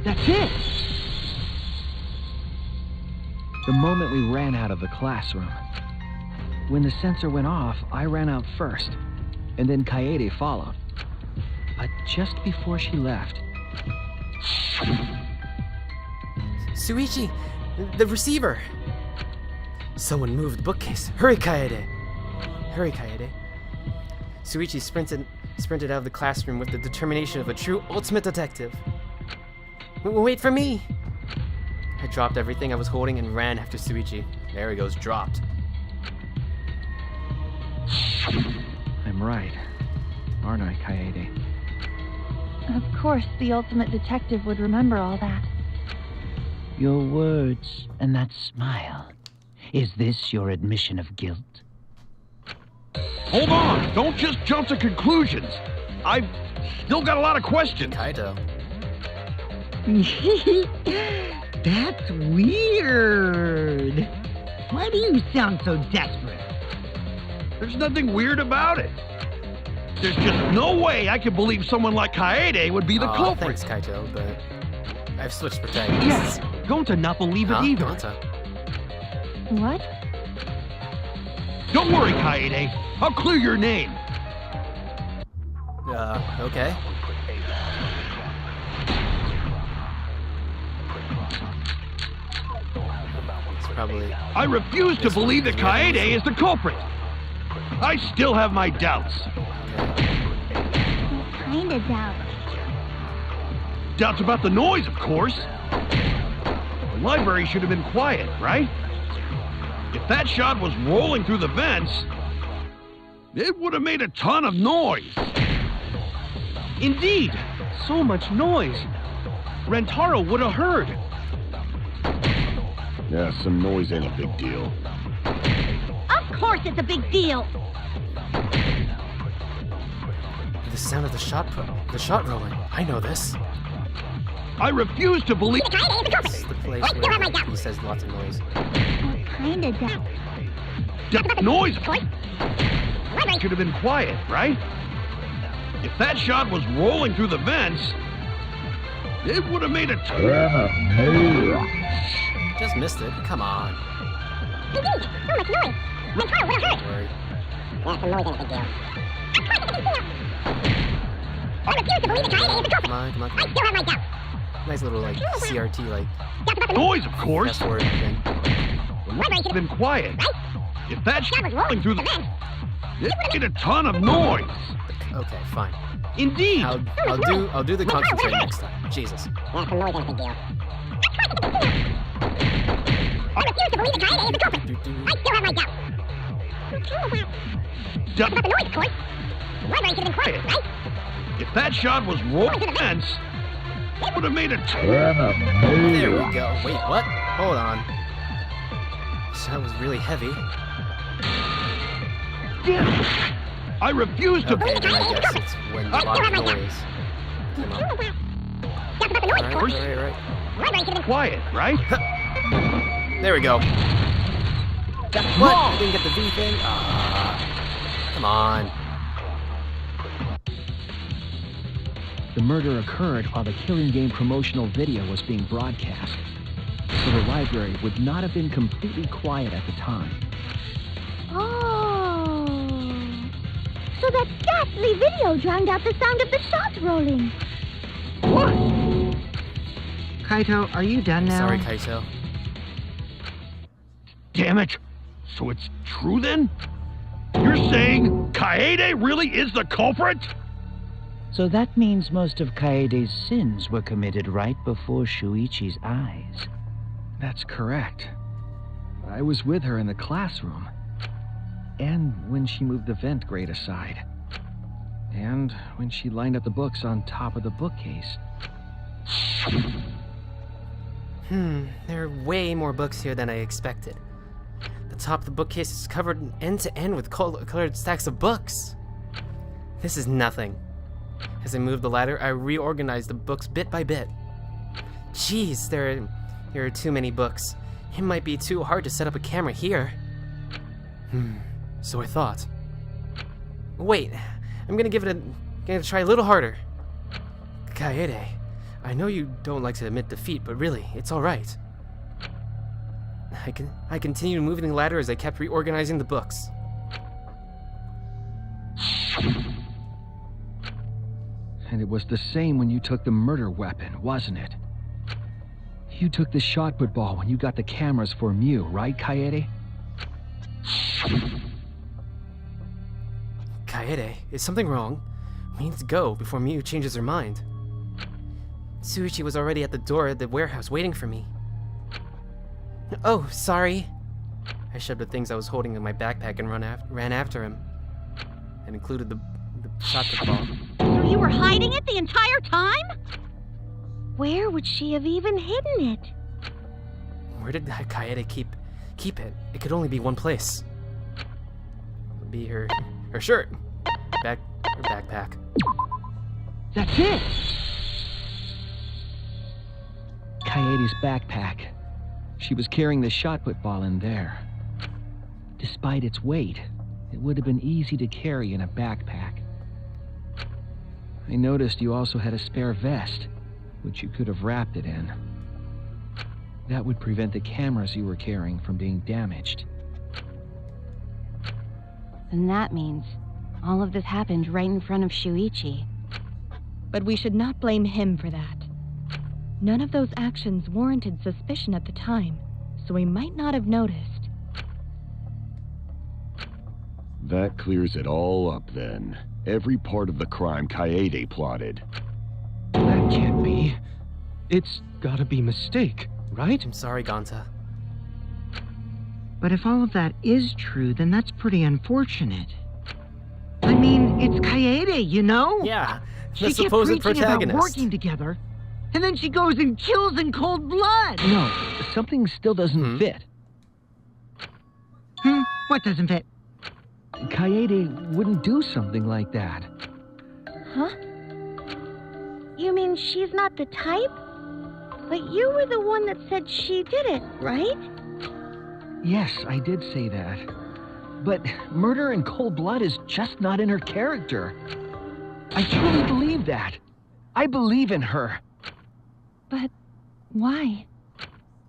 That's it! The moment we ran out of the classroom. When the sensor went off, I ran out first, and then Kaede followed. But just before she left... Shuichi! The receiver! Someone moved the bookcase. Hurry, Kaede! Hurry, Kaede. Shuichi sprinted out of the classroom with the determination of a true ultimate detective. Wait for me! I dropped everything I was holding and ran after Shuichi. There he goes, dropped. I'm right, aren't I, Kaede? Of course, the ultimate detective would remember all that. Your words and that smile. Is this your admission of guilt? Hold on! Don't just jump to conclusions! I've still got a lot of questions. Kaito. That's weird. Why do you sound so desperate? There's nothing weird about it. There's just no way I could believe someone like Kaede would be the culprit. Thanks, Kaito, but I've switched protagonists. Yes! Gonta not believe it either. Gonta. What? Don't worry, Kaede. I'll clear your name. Okay. It's probably... I refuse to believe that Kaede is the culprit. I still have my doubts. Kinda doubt. Doubts about the noise, of course. The library should have been quiet, right? If that shot was rolling through the vents, it would have made a ton of noise. Indeed! So much noise. Rantaro would have heard. Yeah, some noise ain't a big deal. Of course it's a big deal. The sound of the shot rolling. I know this. I refuse to believe... This is the place where he says lots of noise. Kinda doubt. Noise, of course. Should have been quiet, right? If that shot was rolling through the vents, it would have made a Just missed it. Come on. Indeed, so much noise. Rentaro, what a hurt! Don't worry. Yeah, some noise ain't a big deal. I refuse to believe that Kaede is the culprit. Come on, come on, I come still have my doubts. on. Nice little, like, CRT, like, Doubts about the Noise, of course. fast forward thing. The library should have been quiet. Right? If that Shot was rolling through the vent. it made a ton of noise. Okay, fine. Indeed. I'll do the concentrate next time. Jesus. Yeah, some noise ain't a big deal. I refuse to believe that Kaede is the culprit. I still have my doubts. Doubts About the noise, of course. The library should have been quiet, right? If that shot was rolling through the vents, it would have made a ton of There we go. Wait, what? Hold on. That was really heavy. Damn it. I refuse to Okay, then I guess it's when the lot of noise. Come on. Doubts about the noise, of course. Right. The library should have been quiet, right? There we go. What? I didn't get the V thing? Come on. The murder occurred while the Killing Game promotional video was being broadcast, so the library would not have been completely quiet at the time. Oh. So that ghastly video drowned out the sound of the shot rolling. What? Kaito, are you done now? Sorry, Kaito. Damn it. So it's true then? You're saying Kaede really is the culprit? So that means most of Kaede's sins were committed right before Shuichi's eyes. That's correct. I was with her in the classroom. And when she moved the vent grate aside. And when she lined up the books on top of the bookcase. There are way more books here than I expected. The top of the bookcase is covered end to end with colored stacks of books. This is nothing. As I moved the ladder, I reorganized the books bit by bit. Jeez, there are too many books. It might be too hard to set up a camera here. So I thought. Wait, I'm gonna try a little harder. Kaede, I know you don't like to admit defeat, but really, it's all right. I continued moving the ladder as I kept reorganizing the books. And it was the same when you took the murder weapon, wasn't it? You took the shot put ball when you got the cameras for Mew, right, Kaede? Kaede, is something wrong? We need to go before Mew changes her mind. Shuichi was already at the door of the warehouse waiting for me. Oh, sorry. I shoved the things I was holding in my backpack and ran after him. It included the shot put ball. So you were hiding it the entire time? Where would she have even hidden it? Where did Kaede keep it? It could only be one place. It would be her shirt. Her backpack. That's it! Kaede's backpack. She was carrying the shot put ball in there. Despite its weight, it would have been easy to carry in a backpack. I noticed you also had a spare vest, which you could have wrapped it in. That would prevent the cameras you were carrying from being damaged. And that means all of this happened right in front of Shuichi. But we should not blame him for that. None of those actions warranted suspicion at the time, so we might not have noticed. That clears it all up then. Every part of the crime Kaede plotted. That can't be. It's gotta be mistake, right? I'm sorry, Gonta. But if all of that is true, then that's pretty unfortunate. I mean, it's Kaede, you know? Yeah, She the kept supposed preaching about protagonist. working together, and then she goes and kills in cold blood. No, something still doesn't fit. What doesn't fit? Kaede wouldn't do something like that. Huh? You mean she's not the type? But you were the one that said she did it, right? Yes, I did say that. But murder in cold blood is just not in her character. I truly believe that. I believe in her. But why?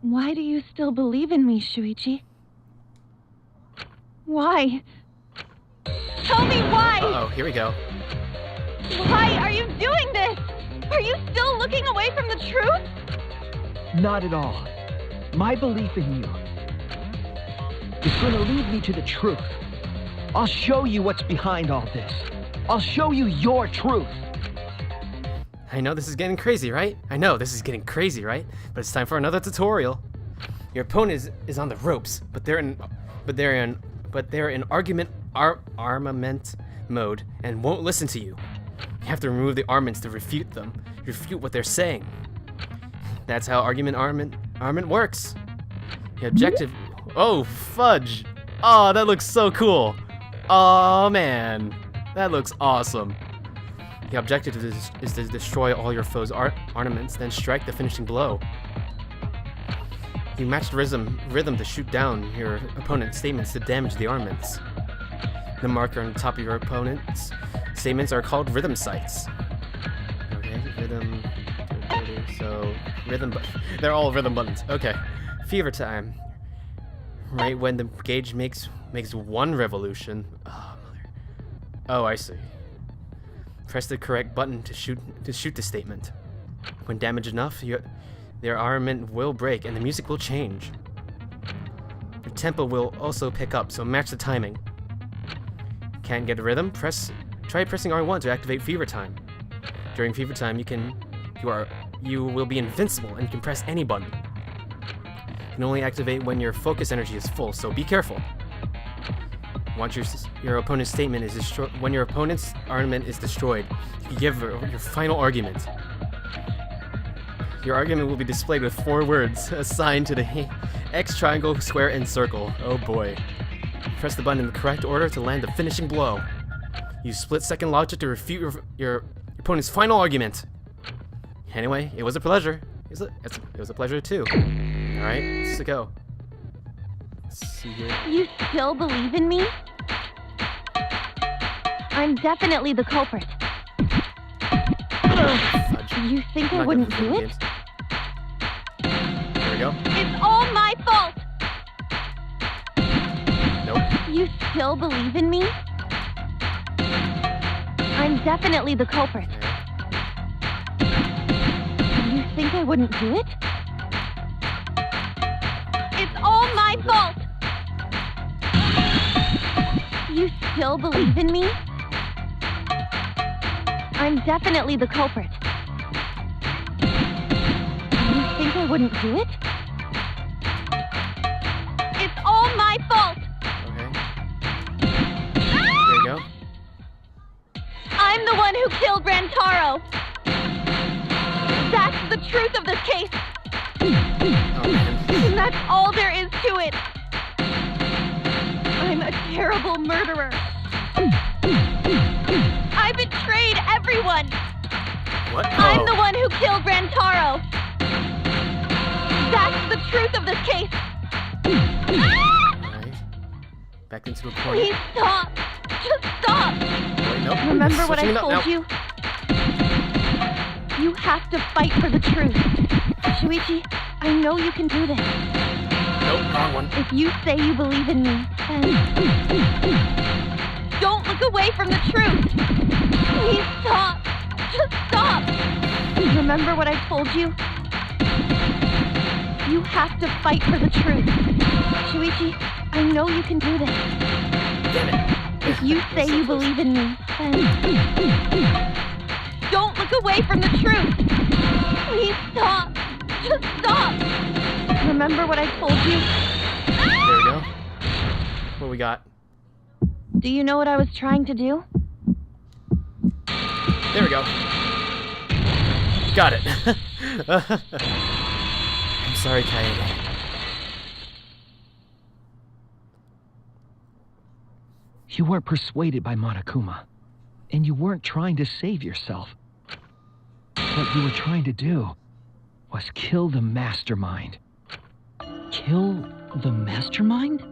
Why do you still believe in me, Shuichi? Why? Tell me why! Uh-oh, here we go. Why are you doing this? Are you still looking away from the truth? Not at all. My belief in you is going to lead me to the truth. I'll show you what's behind all this. I'll show you your truth. I know this is getting crazy, right? I know this is getting crazy, right? But it's time for another tutorial. Your opponent is on the ropes, but they're in armament mode and won't listen to you. You have to remove the armaments to refute what they're saying. That's how armament works. The objective. Oh, fudge! Oh, that looks so cool. Oh man, that looks awesome. The objective is to destroy all your foes' armaments, then strike the finishing blow. You match the rhythm to shoot down your opponent's statements to damage the armaments. The marker on the top of your opponent's statements are called rhythm sites. Okay, rhythm. So rhythm. They're all rhythm buttons. Okay, fever time. Right when the gauge makes one revolution. Oh, mother. Oh, I see. Press the correct button to shoot the statement. When damaged enough, their armament will break and the music will change. Your tempo will also pick up, so match the timing. Can't get a rhythm? Try pressing R1 to activate fever time. During fever time, you will be invincible and can press any button. You can only activate when your focus energy is full, so be careful. Once your opponent's statement is destroyed, when your opponent's armament is destroyed, you can give your final argument. Your argument will be displayed with 4 words assigned to the X, triangle, square, and circle. Oh boy. Press the button in the correct order to land the finishing blow. Use split-second logic to refute your opponent's final argument. Anyway, it was a pleasure. It was a pleasure too. Alright, let's go. Let's see here. You still believe in me? I'm definitely the culprit. You think I wouldn't do it? There we go. It's all my fault! Nope. You still believe in me? I'm definitely the culprit. You think I wouldn't do it? It's all my fault! You still believe in me? I'm definitely the culprit. You think I wouldn't do it? It's all my fault! Okay. There you go. I'm the one who killed Rantaro! That's the truth of this case! Oh, man. And that's all there is to it! I'm a terrible murderer! I betrayed everyone! What? I'm Oh. the one who killed Rantaro! That's the truth of this case! Alright. Back into a corner. Please stop! Just stop! Wait, nope. Remember what Switching I it up told now. you? You have to fight for the truth. Shuichi, I know you can do this. Nope, wrong one. If you say you believe in me, then don't look away from the truth. Please stop. Just stop. Remember what I told you? You have to fight for the truth. Shuichi, I know you can do this. Damn it. If you say you believe in me, then don't look away from the truth. Please stop. Just stop. Remember what I told you? There we go. What we got? Do you know what I was trying to do? There we go. Got it. I'm sorry, Kaede. You weren't persuaded by Monokuma, and you weren't trying to save yourself. What you were trying to do was kill the mastermind. Kill the mastermind?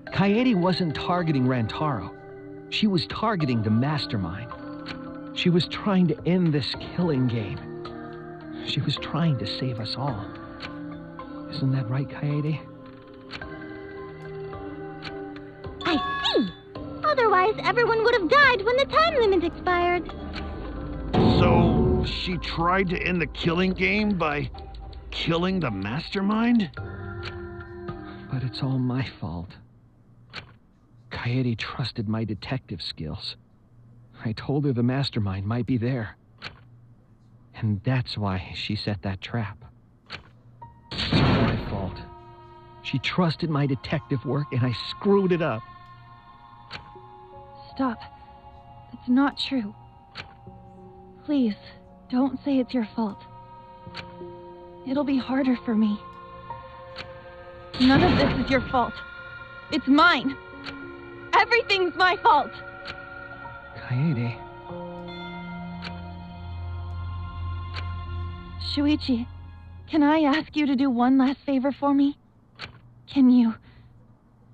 Kaede wasn't targeting Rantaro. She was targeting the mastermind. She was trying to end this killing game. She was trying to save us all. Isn't that right, Kaede? I see. Otherwise, everyone would have died when the time limit expired. So, she tried to end the killing game by killing the mastermind? But it's all my fault. Kaede trusted my detective skills. I told her the mastermind might be there. And that's why she set that trap. It's all my fault. She trusted my detective work and I screwed it up. Stop. That's not true. Please, don't say it's your fault. It'll be harder for me. None of this is your fault. It's mine. Everything's my fault. Kaede. Shuichi, can I ask you to do one last favor for me? Can you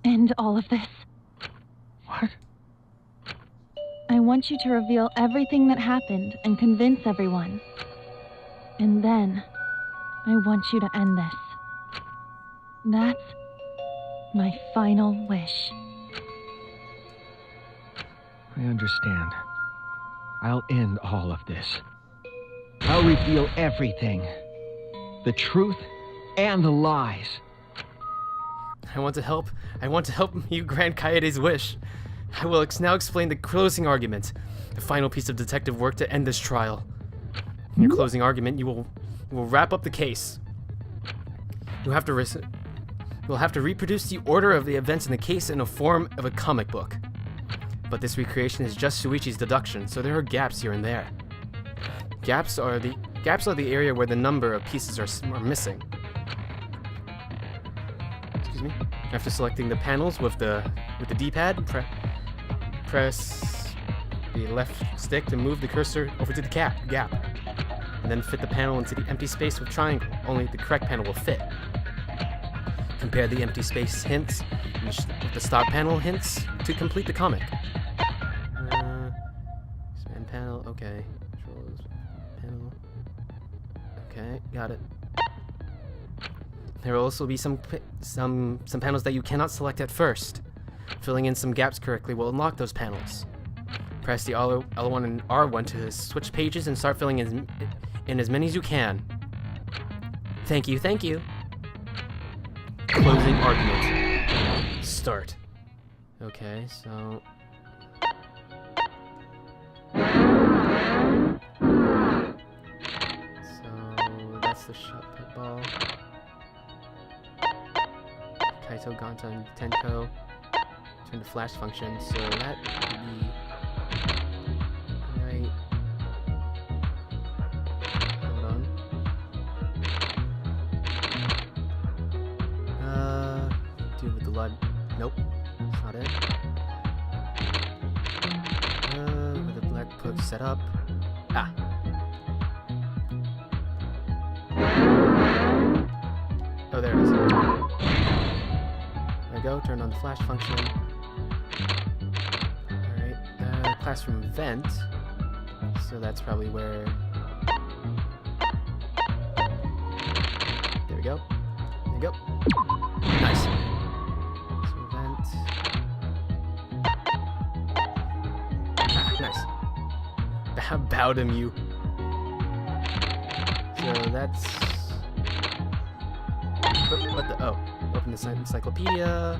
end all of this? What? I want you to reveal everything that happened and convince everyone. And then, I want you to end this. That's my final wish. I understand. I'll end all of this. I'll reveal everything. The truth and the lies. I want to help you grant Kaede's wish. I will now explain the closing argument, the final piece of detective work to end this trial. In your closing argument, you will wrap up the case. You'll have to reproduce the order of the events in the case in the form of a comic book. But this recreation is just Shuichi's deduction, so there are gaps here and there. Gaps are the area where the number of pieces are missing. Excuse me. After selecting the panels with the D-pad, press the left stick to move the cursor over to the gap, and then fit the panel into the empty space with triangle. Only the correct panel will fit. Compare the empty space hints with the stock panel hints to complete the comic. Expand panel, okay. Controls, panel. Okay, got it. There will also be some panels that you cannot select at first. Filling in some gaps correctly will unlock those panels. Press the L1 and R1 to switch pages and start filling in as many as you can. Thank you, thank you. Closing argument. Start. Okay, so... that's the shot put ball. Kaito, Ganta, and Tenko. Turn the flash function, so that would be... right... hold on. Dude with the LUD. Nope, that's not it. With the black book set up. Ah. Oh, there it is. There we go, turn on the flash function. Alright, classroom vent. So that's probably where... there we go. There we go. Nice. So vent. Ah, nice. Bow to you. So that's... what the... oh. Open the encyclopedia.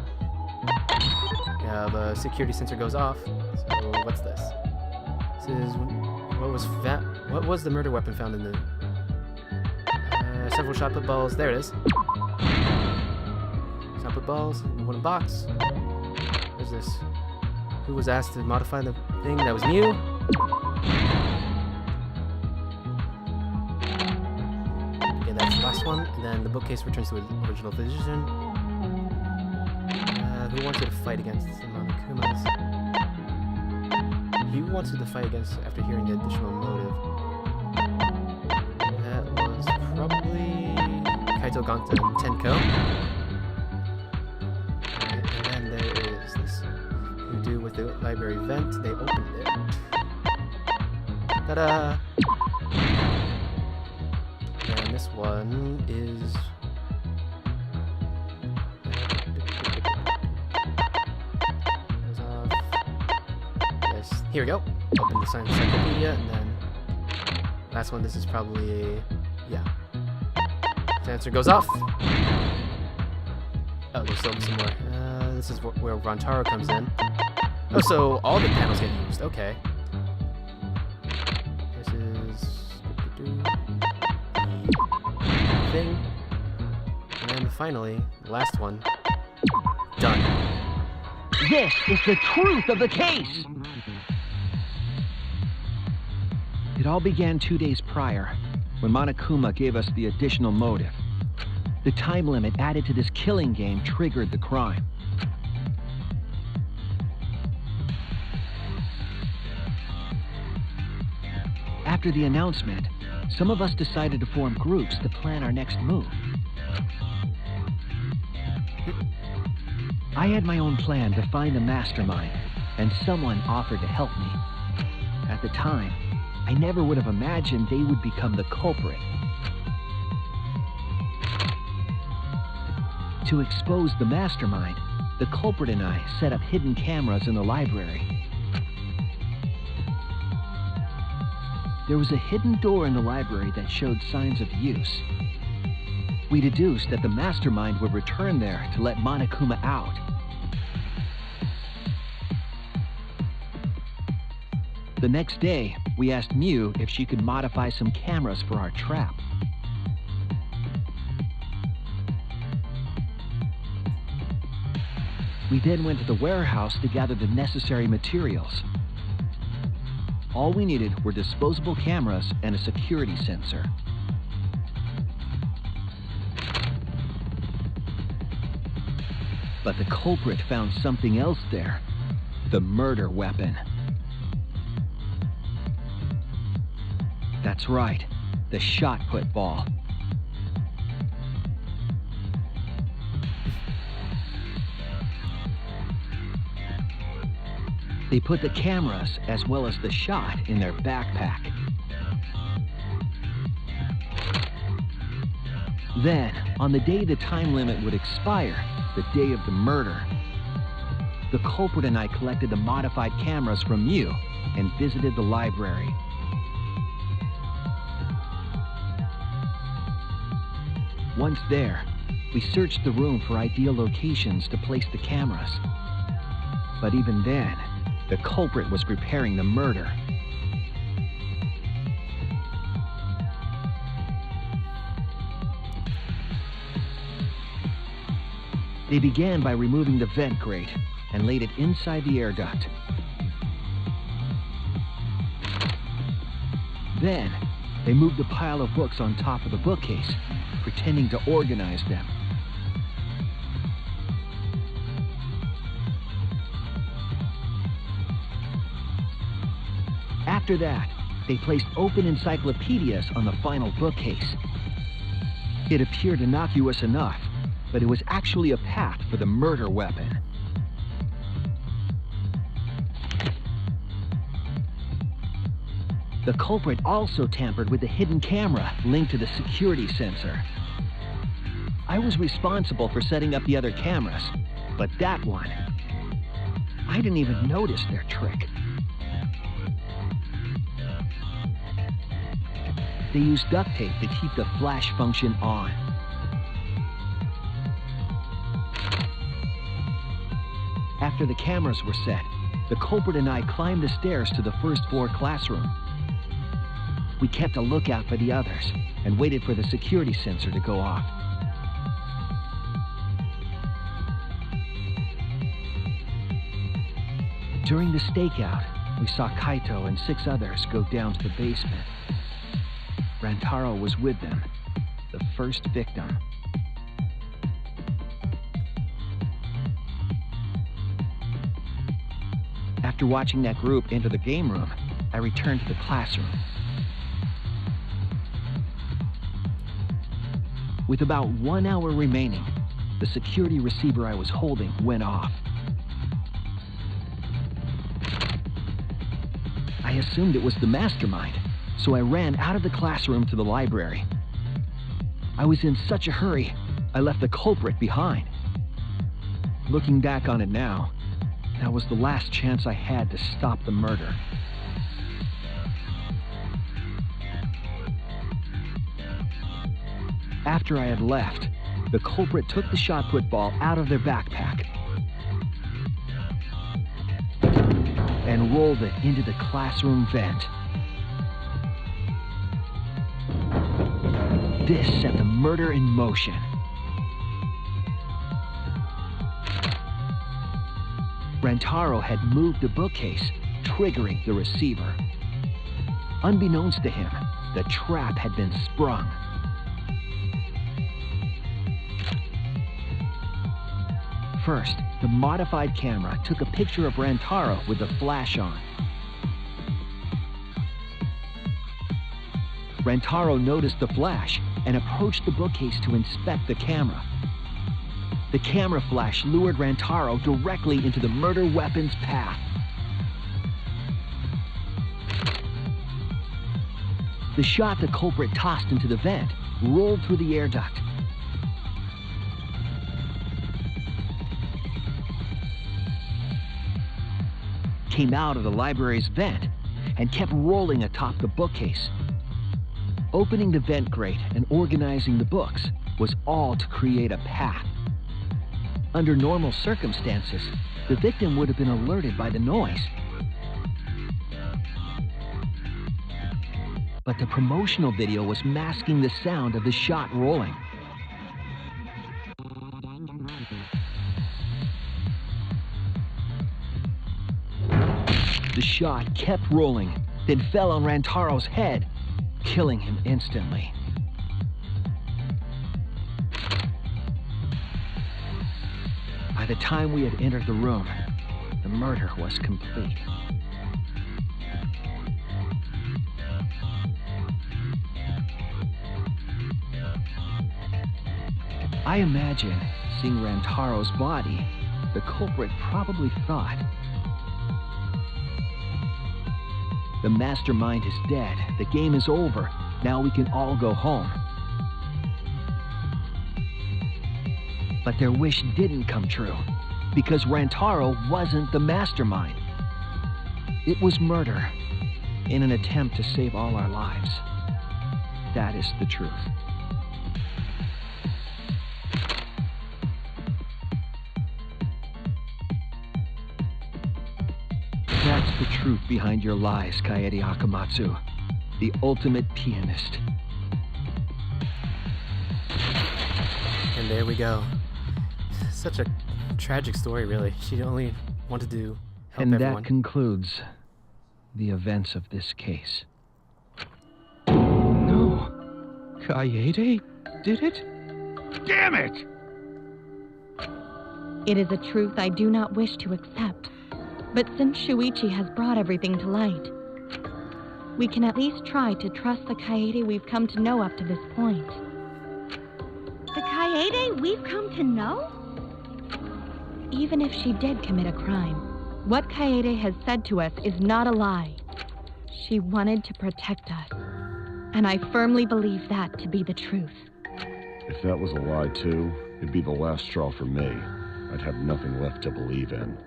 Yeah, the security sensor goes off. So what's this? This is... what was the murder weapon found in the... several shot put balls. There it is. Shot put balls in one box. What's this? Who was asked to modify the thing? That was Mew. Okay, that's the last one. And then the bookcase returns to its original position. Who wanted to fight against the Monokumas? Who wanted to fight against after hearing the additional motive? That was probably Kaito, Ganta, and Tenko. Right, and then there is this Voodoo with the library vent. They opened it. Ta-da! And this one is... Here we go. Open the science encyclopedia, and then last one. This is probably a Sensor goes off. Oh, there's still some more. This is where Rantaro comes in. Oh, so all the panels get used. Okay. This is the thing. And then finally, the last one. Done. This is the truth of the case! It all began 2 days prior, when Monokuma gave us the additional motive. The time limit added to this killing game triggered the crime. After the announcement, some of us decided to form groups to plan our next move. I had my own plan to find the mastermind, and someone offered to help me. At the time, I never would have imagined they would become the culprit. To expose the mastermind, the culprit and I set up hidden cameras in the library. There was a hidden door in the library that showed signs of use. We deduced that the mastermind would return there to let Monokuma out. The next day, we asked Mew if she could modify some cameras for our trap. We then went to the warehouse to gather the necessary materials. All we needed were disposable cameras and a security sensor. But the culprit found something else there. The murder weapon. That's right, the shot put ball. They put the cameras as well as the shot in their backpack. Then, on the day the time limit would expire, the day of the murder, the culprit and I collected the modified cameras from Mew and visited the library. Once there, we searched the room for ideal locations to place the cameras. But even then, the culprit was preparing the murder. They began by removing the vent grate and laid it inside the air duct. Then, they moved the pile of books on top of the bookcase, pretending to organize them. After that, they placed open encyclopedias on the final bookcase. It appeared innocuous enough, but it was actually a path for the murder weapon. The culprit also tampered with the hidden camera linked to the security sensor. I was responsible for setting up the other cameras, but that one, I didn't even notice their trick. They used duct tape to keep the flash function on. After the cameras were set, the culprit and I climbed the stairs to the first floor classroom. We kept a lookout for the others and waited for the security sensor to go off. During the stakeout, we saw Kaito and 6 others go down to the basement. Rantaro was with them, the first victim. After watching that group enter the game room, I returned to the classroom. With about 1 hour remaining, the security receiver I was holding went off. I assumed it was the mastermind, so I ran out of the classroom to the library. I was in such a hurry, I left the culprit behind. Looking back on it now, That was the last chance I had to stop the murder. After I had left, the culprit took the shot put ball out of their backpack and rolled it into the classroom vent. This set the murder in motion. Rantaro had moved the bookcase, triggering the receiver. Unbeknownst to him, the trap had been sprung. First, the modified camera took a picture of Rantaro with the flash on. Rantaro noticed the flash and approached the bookcase to inspect the camera. The camera flash lured Rantaro directly into the murder weapon's path. The shot the culprit tossed into the vent rolled through the air duct. Came out of the library's vent and kept rolling atop the bookcase. Opening the vent grate and organizing the books was all to create a path. Under normal circumstances, the victim would have been alerted by the noise. But the promotional video was masking the sound of the shot rolling. The shot kept rolling, then fell on Rantaro's head, killing him instantly. By the time we had entered the room, the murder was complete. I imagine, seeing Rantaro's body, the culprit probably thought, the mastermind is dead, the game is over, now we can all go home. But their wish didn't come true, because Rantaro wasn't the mastermind. It was murder, in an attempt to save all our lives. That is the truth. That's the truth behind your lies, Kaede Akamatsu, the ultimate pianist. And there we go. Such a tragic story, really. She only wanted to help and everyone. That concludes the events of this case. No. Kaede did it? Damn it! It is a truth I do not wish to accept. But since Shuichi has brought everything to light, we can at least try to trust the Kaede we've come to know up to this point. The Kaede we've come to know? Even if she did commit a crime, what Kaede has said to us is not a lie. She wanted to protect us, and I firmly believe that to be the truth. If that was a lie too, it'd be the last straw for me. I'd have nothing left to believe in.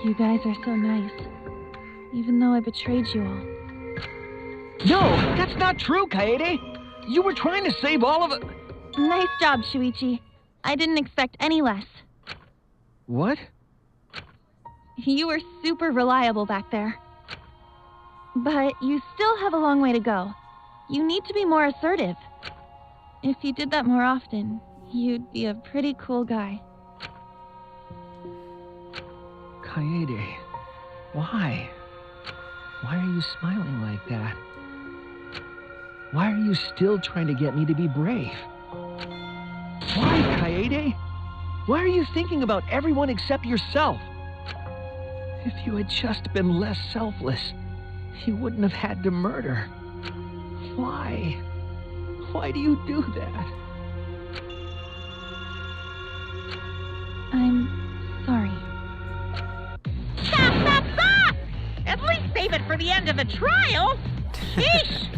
You guys are so nice, even though I betrayed you all. No, that's not true, Kaede. You were trying to save all of it. Nice job, Shuichi. I didn't expect any less. What? You were super reliable back there. But you still have a long way to go. You need to be more assertive. If you did that more often, you'd be a pretty cool guy. Kaede, why? Why are you smiling like that? Why are you still trying to get me to be brave? Why, Kaede? Why are you thinking about everyone except yourself? If you had just been less selfless, you wouldn't have had to murder. Why? Why do you do that? I'm sorry. Stop! At least save it for the end of the trial! Sheesh!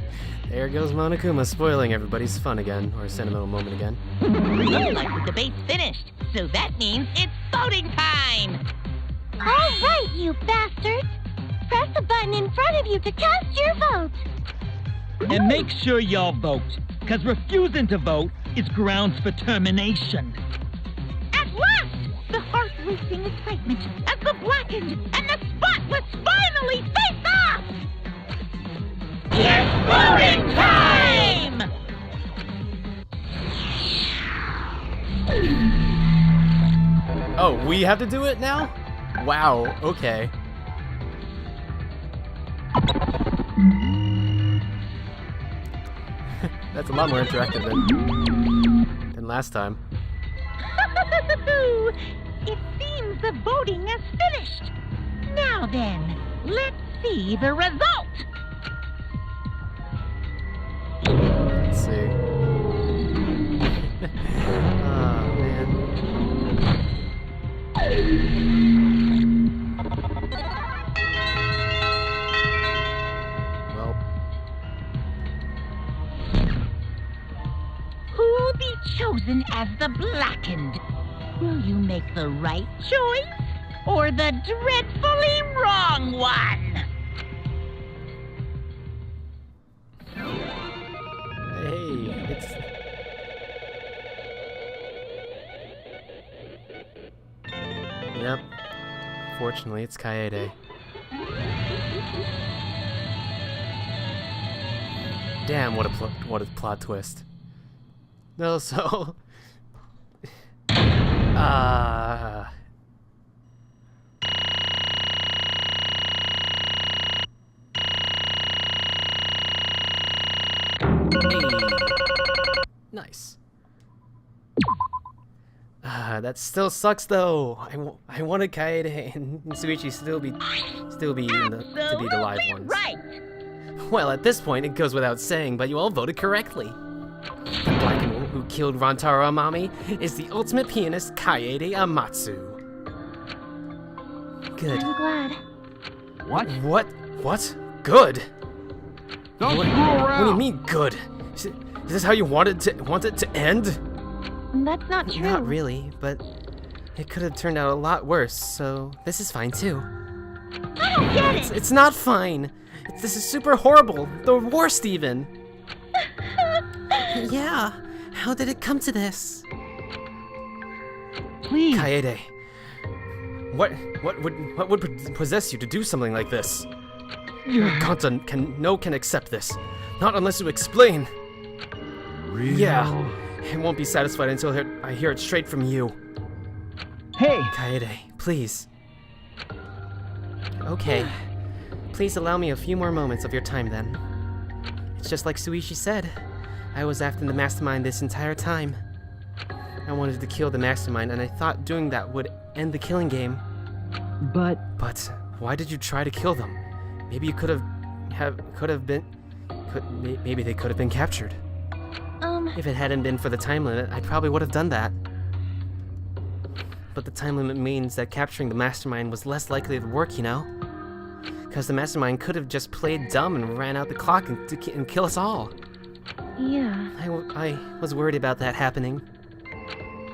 There goes Monokuma spoiling everybody's fun again, or sentimental moment again. Looks like the debate's finished, so that means it's voting time! All right, you bastards. Press the button in front of you to cast your vote. And make sure y'all vote, because refusing to vote is grounds for termination. At last, the heart-racing excitement as the blackened and the spotless finally face off! It's voting time! Oh, we have to do it now? Wow, okay. That's a lot more interactive than last time. It seems the voting is finished. Now then, let's see the result. Let's see. Oh, man. Well. Who'll be chosen as the blackened? Will you make the right choice or the dreadfully wrong one? Hey, it's... Yep. Fortunately, it's Kaede. Damn, what a plot twist. No, so... Nice. That still sucks though. I wanted Kaede and Shuichi still be to be the live ones. Right. Well, at this point, it goes without saying, but you all voted correctly. The blackened who killed Rantaro Amami is the ultimate pianist Kaede Amatsu. Good. I'm glad. What? What? Good? Don't What screw around! do you mean, good? Is this how you want it to end? That's not true. Not really, but it could have turned out a lot worse, so this is fine too. I don't get it. It's not fine. This is super horrible. The worst even. Yeah. How did it come to this? Please. Kaede. What would possess you to do something like this? Kanta can accept this. Not unless you explain. Real? Yeah. I won't be satisfied until I hear it straight from you. Hey! Kaede, please. Okay. Please allow me a few more moments of your time then. It's just like Shuichi said. I was after the mastermind this entire time. I wanted to kill the mastermind, and I thought doing that would end the killing game. But Why did you try to kill them? Maybe you maybe they could have been captured. If it hadn't been for the time limit, I probably would have done that. But the time limit means that capturing the mastermind was less likely to work, you know? Because the mastermind could have just played dumb and ran out the clock and kill us all. Yeah. I was worried about that happening.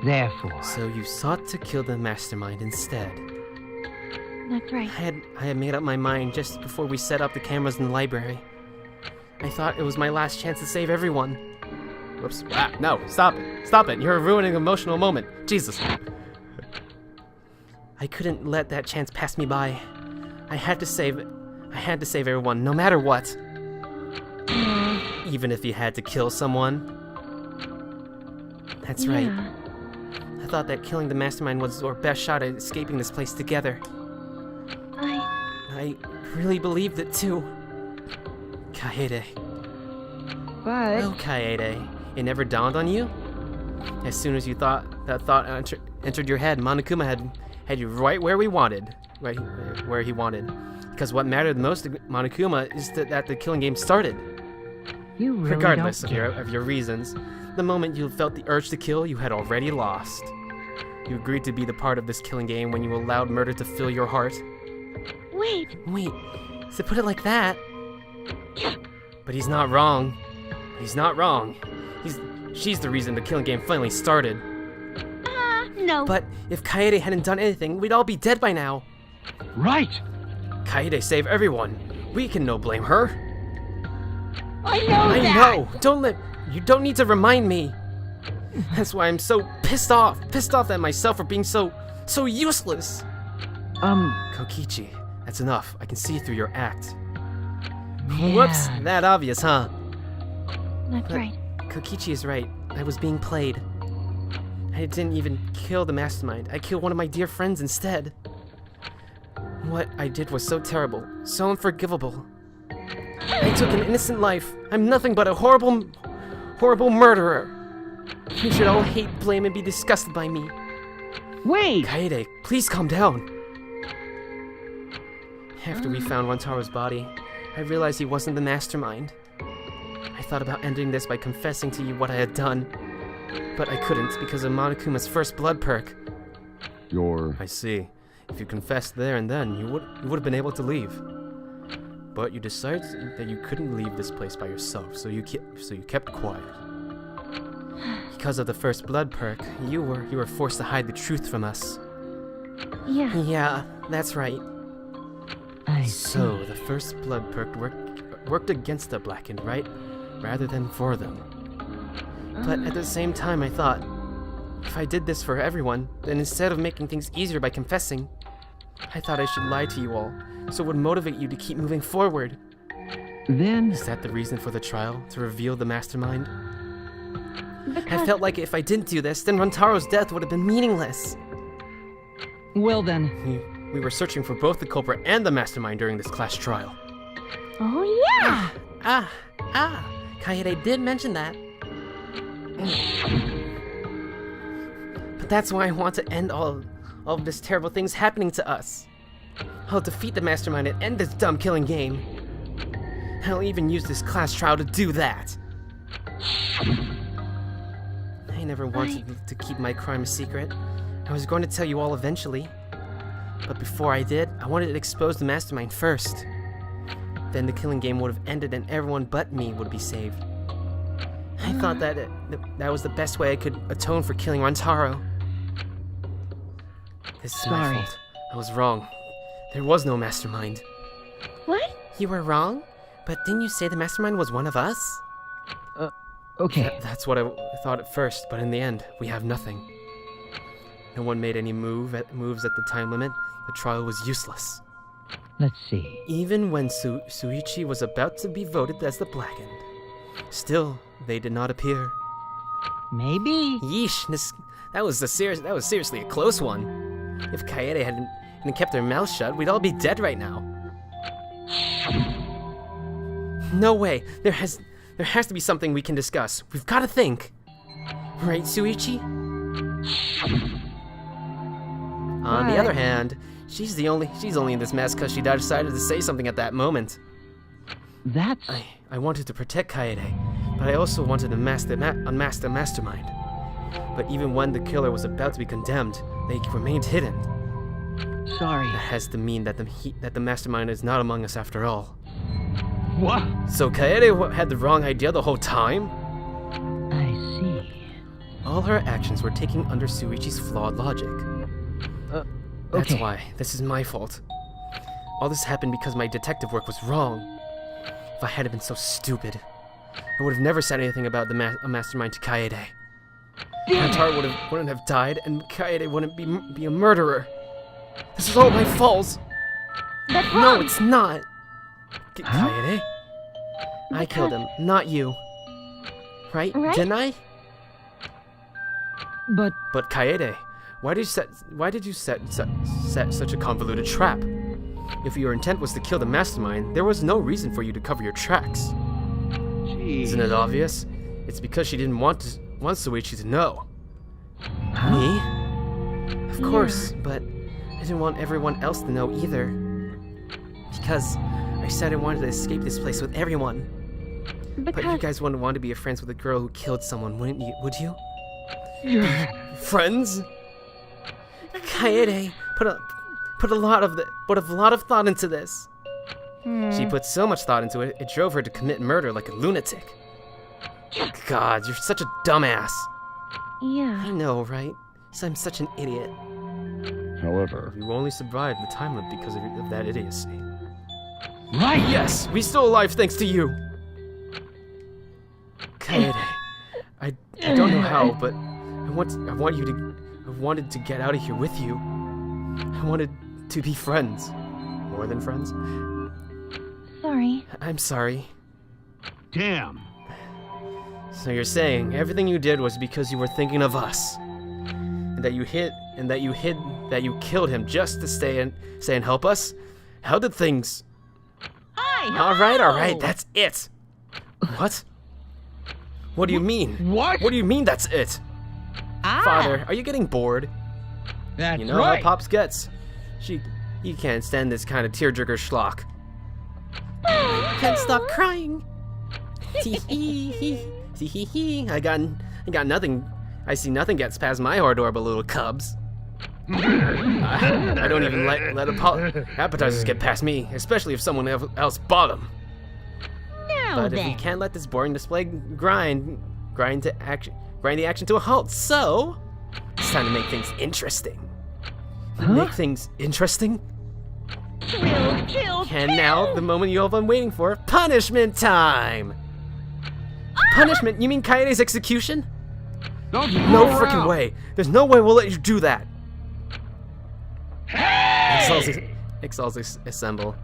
therefore, So you sought to kill the mastermind instead. That's right. I had made up my mind just before we set up the cameras in the library. I thought it was my last chance to save everyone. Whoops. Ah, no, stop it. Stop it. You're ruining an emotional moment. Jesus. I couldn't let that chance pass me by. I had to save everyone, no matter what. Even if you had to kill someone. That's right. Yeah. I thought that killing the mastermind was our best shot at escaping this place together. I really believed it too. Kaede. But Oh, Kaede. It never dawned on you? As soon as that thought entered your head, Monokuma had you right where he wanted. Because what mattered most to Monokuma is that the killing game started. you really Regardless don't of your reasons, the moment you felt the urge to kill, you had already lost. You agreed to be the part of this killing game when you allowed murder to fill your heart. Wait. Wait, to put it like that? But he's not wrong. He's not wrong. She's the reason the killing game finally started. No. But if Kaede hadn't done anything, we'd all be dead by now. Right! Kaede saved everyone. We can no blame her. I know that! know! You don't need to remind me. That's why I'm so pissed off. Pissed off at myself for being so useless. Kokichi, that's enough. I can see through your act. Man. Whoops, that obvious, huh? That's But right. Kokichi is right. I was being played. I didn't even kill the mastermind. I killed one of my dear friends instead. What I did was so terrible, so unforgivable. I took an innocent life. I'm nothing but a horrible murderer. You should all hate, blame, and be disgusted by me. Wait! Kaede, please calm down. After we found Rantaro's body, I realized he wasn't the mastermind. I thought about ending this by confessing to you what I had done, but I couldn't because of Monokuma's first blood perk. I see. If you confessed there and then, you would have been able to leave. But you decided that you couldn't leave this place by yourself, so you kept quiet. Because of the first blood perk, you were forced to hide the truth from us. Yeah. Yeah, that's right. I So see. the first blood perk worked against the Blackened, right? Rather than for them. But at the same time, I thought, if I did this for everyone, then instead of making things easier by confessing, I thought I should lie to you all, so it would motivate you to keep moving forward. Then... Is that the reason for the trial? To reveal the mastermind? Because I felt like if I didn't do this, then Rantaro's death would have been meaningless. Well then... We were searching for both the culprit and the mastermind during this class trial. Oh yeah! Kaede did mention that. But that's why I want to end all of this terrible things happening to us. I'll defeat the mastermind and end this dumb killing game. I'll even use this class trial to do that. I never wanted to keep my crime a secret. I was going to tell you all eventually. But before I did, I wanted to expose the mastermind first. Then the killing game would have ended and everyone but me would be saved. I thought that was the best way I could atone for killing Rantaro. This is my fault. I was wrong. There was no mastermind. What? You were wrong? But didn't you say the mastermind was one of us? Okay. That's what I thought at first, but in the end, we have nothing. No one made any moves at the time limit. The trial was useless. Let's see. Even when Suichi was about to be voted as the Blackened, still they did not appear. Maybe. Yeesh, that was seriously a close one. If Kaede hadn't kept her mouth shut, we'd all be dead right now. No way. There has to be something we can discuss. We've got to think. Right, Suichi? On the other hand, she's only in this mess because she decided to say something at that moment. That's... I wanted to protect Kaede, but I also wanted to unmask the mastermind. But even when the killer was about to be condemned, they remained hidden. Sorry. That has to mean that the mastermind is not among us after all. What? So Kaede had the wrong idea the whole time? I see. All her actions were taken under Suichi's flawed logic. That's Okay. why. This is my fault. All this happened because my detective work was wrong. If I hadn't been so stupid, I would have never said anything about a mastermind to Kaede. Rantaro wouldn't have died, and Kaede wouldn't be a murderer. This is all my fault. That's No, wrong! it's not. Kaede? I killed him, not you. Right? Right? Didn't I? But... But Kaede, why did you set such a convoluted trap? If your intent was to kill the mastermind, there was no reason for you to cover your tracks. Jeez. Isn't it obvious? It's because she didn't want Suichi to know. Me? Of course, but I didn't want everyone else to know either. Because I said I wanted to escape this place with everyone. But you guys wouldn't want to be friends with a girl who killed someone, wouldn't you? Would you? Friends? Kaede put a lot of thought into this. She put so much thought into it, it drove her to commit murder like a lunatic. God, you're such a dumbass. Yeah. I know, right? So I'm such an idiot. However, We only survived the time limit because of that idiocy. Right! Yes, we still alive thanks to you. Kaede, I don't know how, but I wanted to get out of here with you. I wanted to be friends. More than friends. Sorry. I'm sorry. Damn. So you're saying everything you did was because you were thinking of us, and that you killed him just to stay and help us? How did things? All right, that's it. What? What do you mean? What? What do you mean that's it? Father, are you getting bored? That's You know how Pops gets. He can't stand this kind of tearjerker schlock. Can't stop crying. I got nothing. I see nothing gets past my hard door but little cubs. I don't even let appetizers get past me, especially if someone else bought them. But if we can't let this boring display grind the action to a halt, so it's time to make things interesting. Make things interesting? And now, the moment you all been waiting for, punishment time! Punishment? You mean Kaede's execution? Don't No fool freaking around. way. There's no way we'll let you do that. Exals assemble.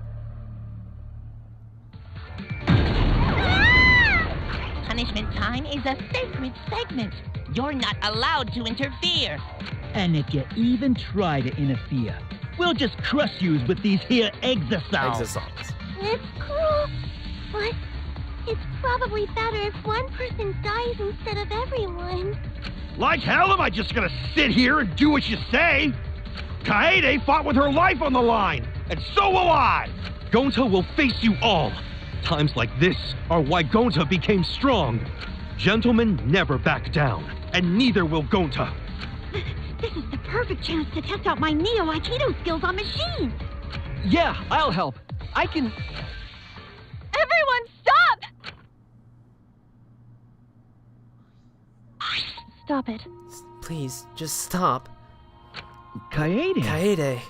Punishment time is a sacred segment. You're not allowed to interfere. And if you even try to interfere, we'll just crush you with these here exosols. Exosols. It's cool, but it's probably better if one person dies instead of everyone. Like hell am I just gonna sit here and do what you say? Kaede fought with her life on the line, and so will I! Gonta will face you all. Times like this are why Gonta became strong. Gentlemen never back down, and neither will Gonta. This is the perfect chance to test out my Neo Aikido skills on machines. Yeah, I'll help. I can... Everyone, stop! Stop it. Please, just stop. Kaede. Kaede.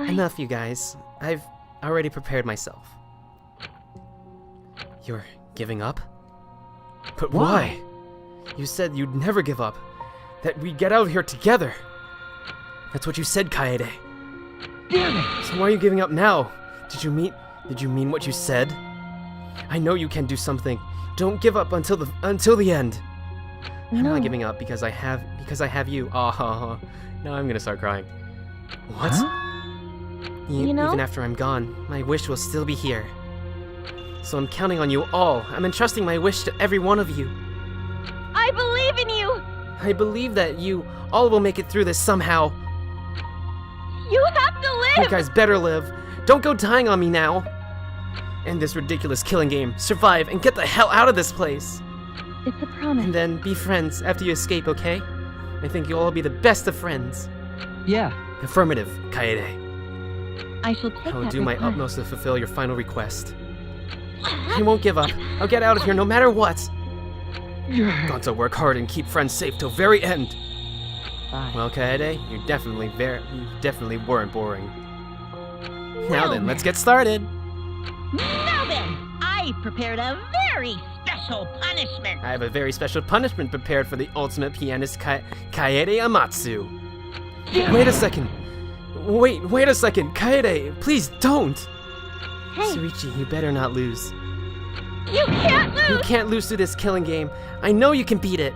Enough, you guys. I've already prepared myself. You're giving up? But why? You said you'd never give up. That we'd get out of here together. That's what you said, Kaede. Damn it! So why are you giving up now? Did you mean what you said? I know you can do something. Don't give up until the end. I'm not giving up because I have you. Now I'm gonna start crying. What? You know? Even after I'm gone, my wish will still be here. So I'm counting on you all. I'm entrusting my wish to every one of you. I believe in you! I believe that you all will make it through this somehow. You have to live! You guys better live. Don't go dying on me now. End this ridiculous killing game. Survive and get the hell out of this place. It's a promise. And then be friends after you escape, okay? I think you'll all be the best of friends. Yeah. Affirmative, Kaede. I shall take I will that do my request. utmost to fulfill your final request. I won't give up. I'll get out of here no matter what. Gonta, work hard and keep friends safe till very end. Well, Kaede, you definitely weren't boring. Now then, let's get started. Now then, I prepared a very special punishment. I have a very special punishment prepared for the ultimate pianist, Kaede Amatsu. Wait a second. Wait a second. Kaede, please don't. Hey. Shuichi, you better not lose. You can't lose! You can't lose to this killing game. I know you can beat it.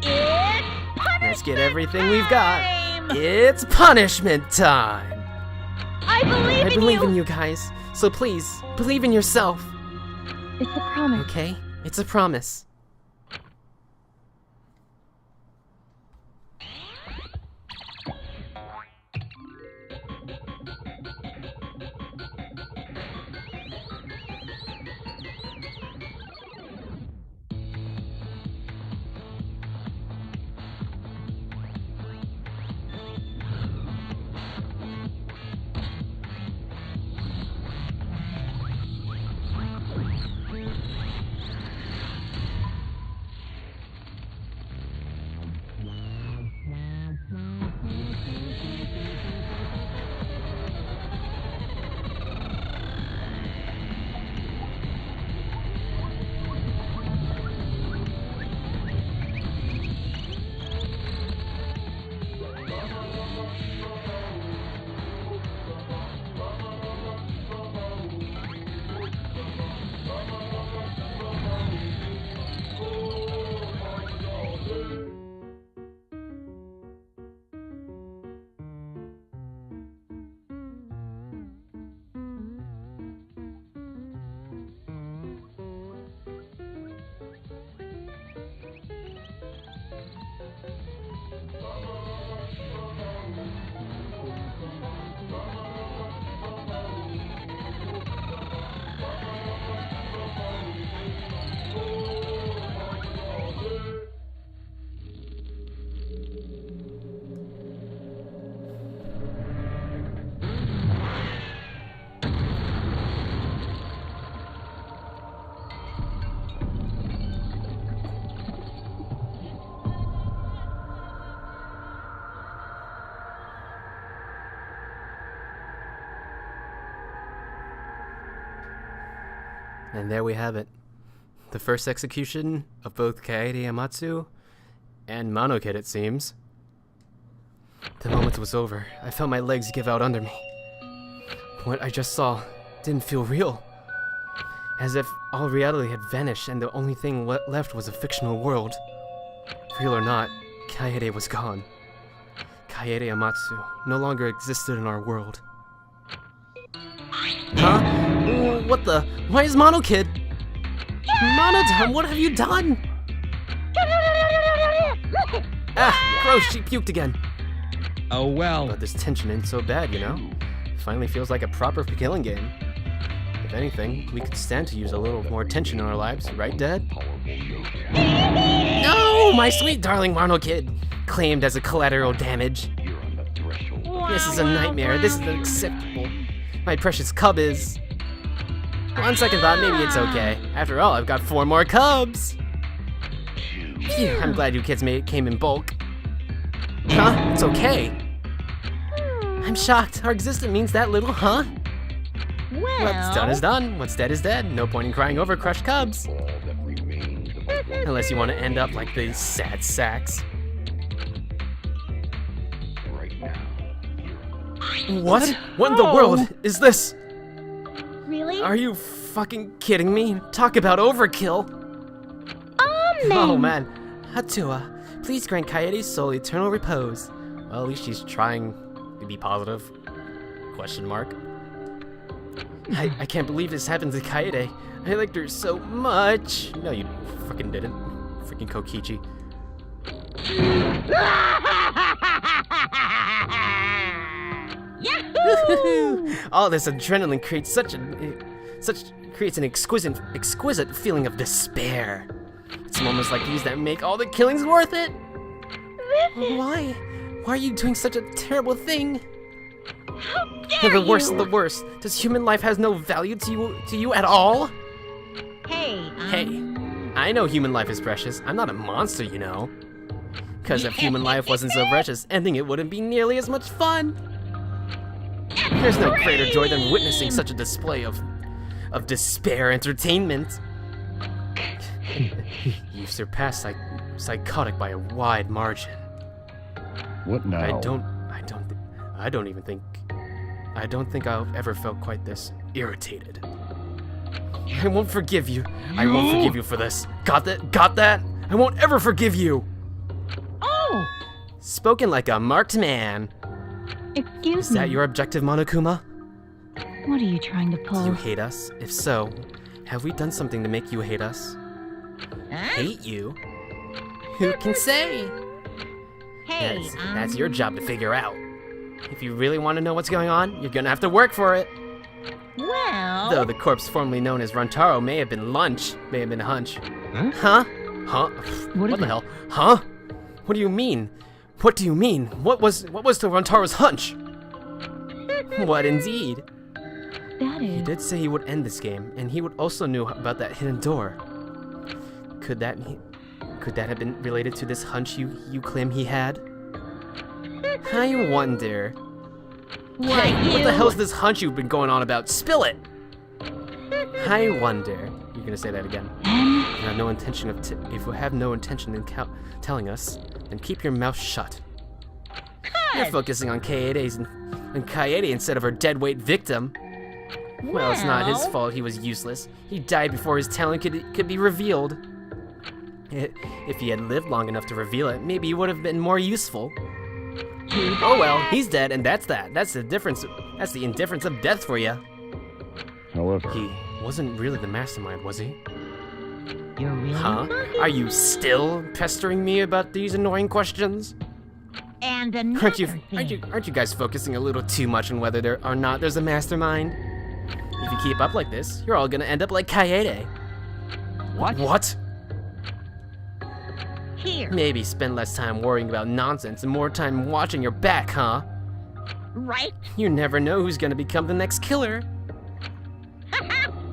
It's punishment Let's get everything we've got. time. It's punishment time. I believe I believe in you guys. So please, believe in yourself. It's a promise. Okay? It's a promise. And there we have it. The first execution of both Kaede Amatsu and Monokid, it seems. The moment was over. I felt my legs give out under me. What I just saw didn't feel real. As if all reality had vanished and the only thing left was a fictional world. Real or not, Kaede was gone. Kaede Amatsu no longer existed in our world. Huh? What the? Why is Monokid? Monodon, what have you done? Ah, gross, she puked again. Oh well. But this tension ain't so bad, you know? It finally feels like a proper killing game. If anything, we could stand to use a little more tension in our lives, right, Dad? No, my sweet darling Monokid, claimed as a collateral damage. This is a nightmare. This is unacceptable. My precious cub is... On second thought, maybe it's okay. After all, I've got 4 more cubs. Phew, I'm glad you kids came in bulk. Huh? It's okay. I'm shocked. Our existence means that little, huh? Well... What's done is done. What's dead is dead. No point in crying over crushed cubs. Unless you want to end up like these sad sacks. What? What in the world is this? Really? Are you fucking kidding me? Talk about overkill. Amen. Oh man. Hatua, please grant Kaede's soul eternal repose. Well, at least she's trying to be positive. Question mark. I can't believe this happened to Kaede. I liked her so much. No, you fucking didn't. Freaking Kokichi. All this adrenaline creates creates an exquisite feeling of despair. It's moments like these that make all the killings worth it. Why are you doing such a terrible thing? How dare The worst you? of the worst. Does human life has no value to you at all? Hey, Hey, I know human life is precious. I'm not a monster, you know. Because if human life wasn't so precious, ending it wouldn't be nearly as much fun. There's no greater joy than witnessing such a display of despair entertainment. You've surpassed psychotic by a wide margin. What now? I don't think I've ever felt quite this irritated. I won't forgive you. I won't forgive you for this. Got that? Got that? I won't ever forgive you. Oh! Spoken like a marked man. Excuse Is that me. your objective, Monokuma? What are you trying to pull? Do you hate us? If so, have we done something to make you hate us? Hate you? Who can say? Hey, That's your job to figure out. If you really want to know what's going on, you're gonna have to work for it. well... Though the corpse formerly known as Rantaro may have been a hunch. Huh? Huh? Huh? What is the it? hell? Huh? What do you mean? What do you mean? What was to Rantaro's hunch? What indeed? That He is... did say he would end this game, and he would also knew about that hidden door. Could that have been related to this hunch you claim he had? I wonder. Why, Hey, what you- the hell's this hunch you've been going on about? Spill it! I wonder. You're gonna say that again. If you have no intention in telling us, then keep your mouth shut. You're focusing on Kaede's and Kaede instead of her deadweight victim. Well, it's not his fault he was useless. He died before his talent could be revealed. If he had lived long enough to reveal it, maybe he would have been more useful. Oh well, he's dead, and that's that. That's the difference. That's the indifference of death for you. However, He wasn't really the mastermind, was he? You're really Huh? Are you still pestering me about these annoying questions? And another Aren't you thing. guys focusing a little too much on whether there or not there's a mastermind? If you keep up like this, you're all gonna end up like Kaede. What? What? Here, Maybe spend less time worrying about nonsense and more time watching your back, huh? right? You never know who's gonna become the next killer.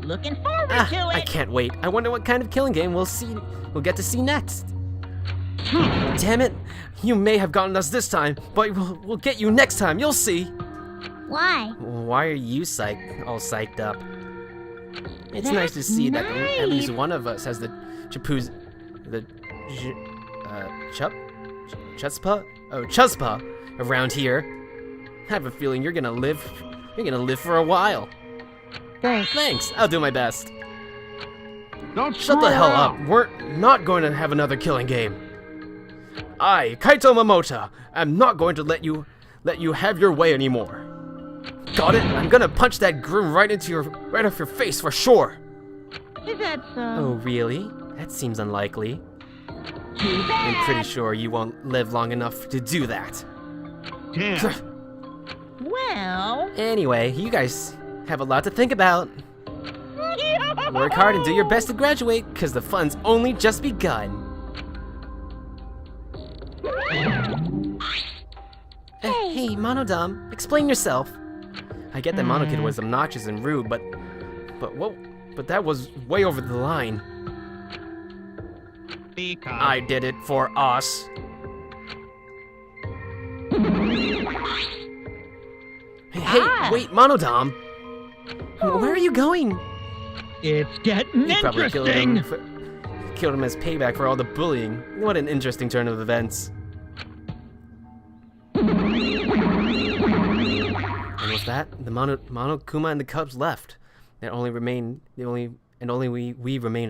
Looking forward to I it. can't wait. I wonder what kind of killing game we'll get to see next. Damn it! You may have gotten us this time, but we'll get you next time. You'll see. Why? Why are you all psyched up? It's nice to see that at least one of us has the chutzpah around here. I have a feeling you're gonna live for a while. Thanks. I'll do my best. Don't Shut the hell up. We're not going to have another killing game. I, Kaito Momota, am not going to let you have your way anymore. Got it? I'm gonna punch that groom right off your face for sure. Is that so? Oh, really? That seems unlikely. I'm pretty sure you won't live long enough to do that. Damn. Well... Anyway, you guys have a lot to think about. Work hard and do your best to graduate, because the fun's only just begun. Hey, Monodam, explain yourself. I get that Monokid was obnoxious and rude, but that was way over the line. I did it for us. Hey, wait, Monodam. Where are you going? It's getting You probably interesting. killed him as payback for all the bullying. What an interesting turn of events. And with that, the Monokuma and the Cubs left. Only we remained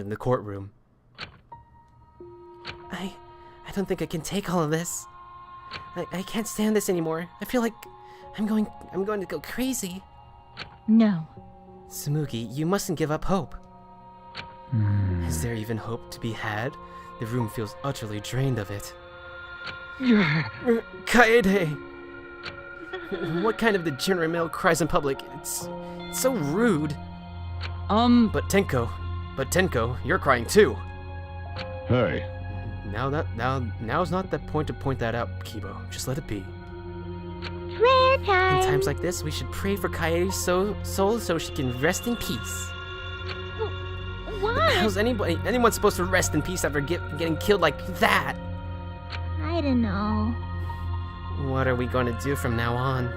in the courtroom. I don't think I can take all of this. I can't stand this anymore. I feel like I'm going to go crazy. No. Tsumugi, you mustn't give up hope. Is there even hope to be had? The room feels utterly drained of it. Kaede! What kind of degenerate male cries in public? It's so rude. But Tenko, you're crying too. Hey. Now's not the point to point that out, Kibo. Just let it be. Prayer time. In times like this, we should pray for Kaede's soul so she can rest in peace. Why? How's anyone supposed to rest in peace after getting killed like that? I don't know. What are we going to do from now on?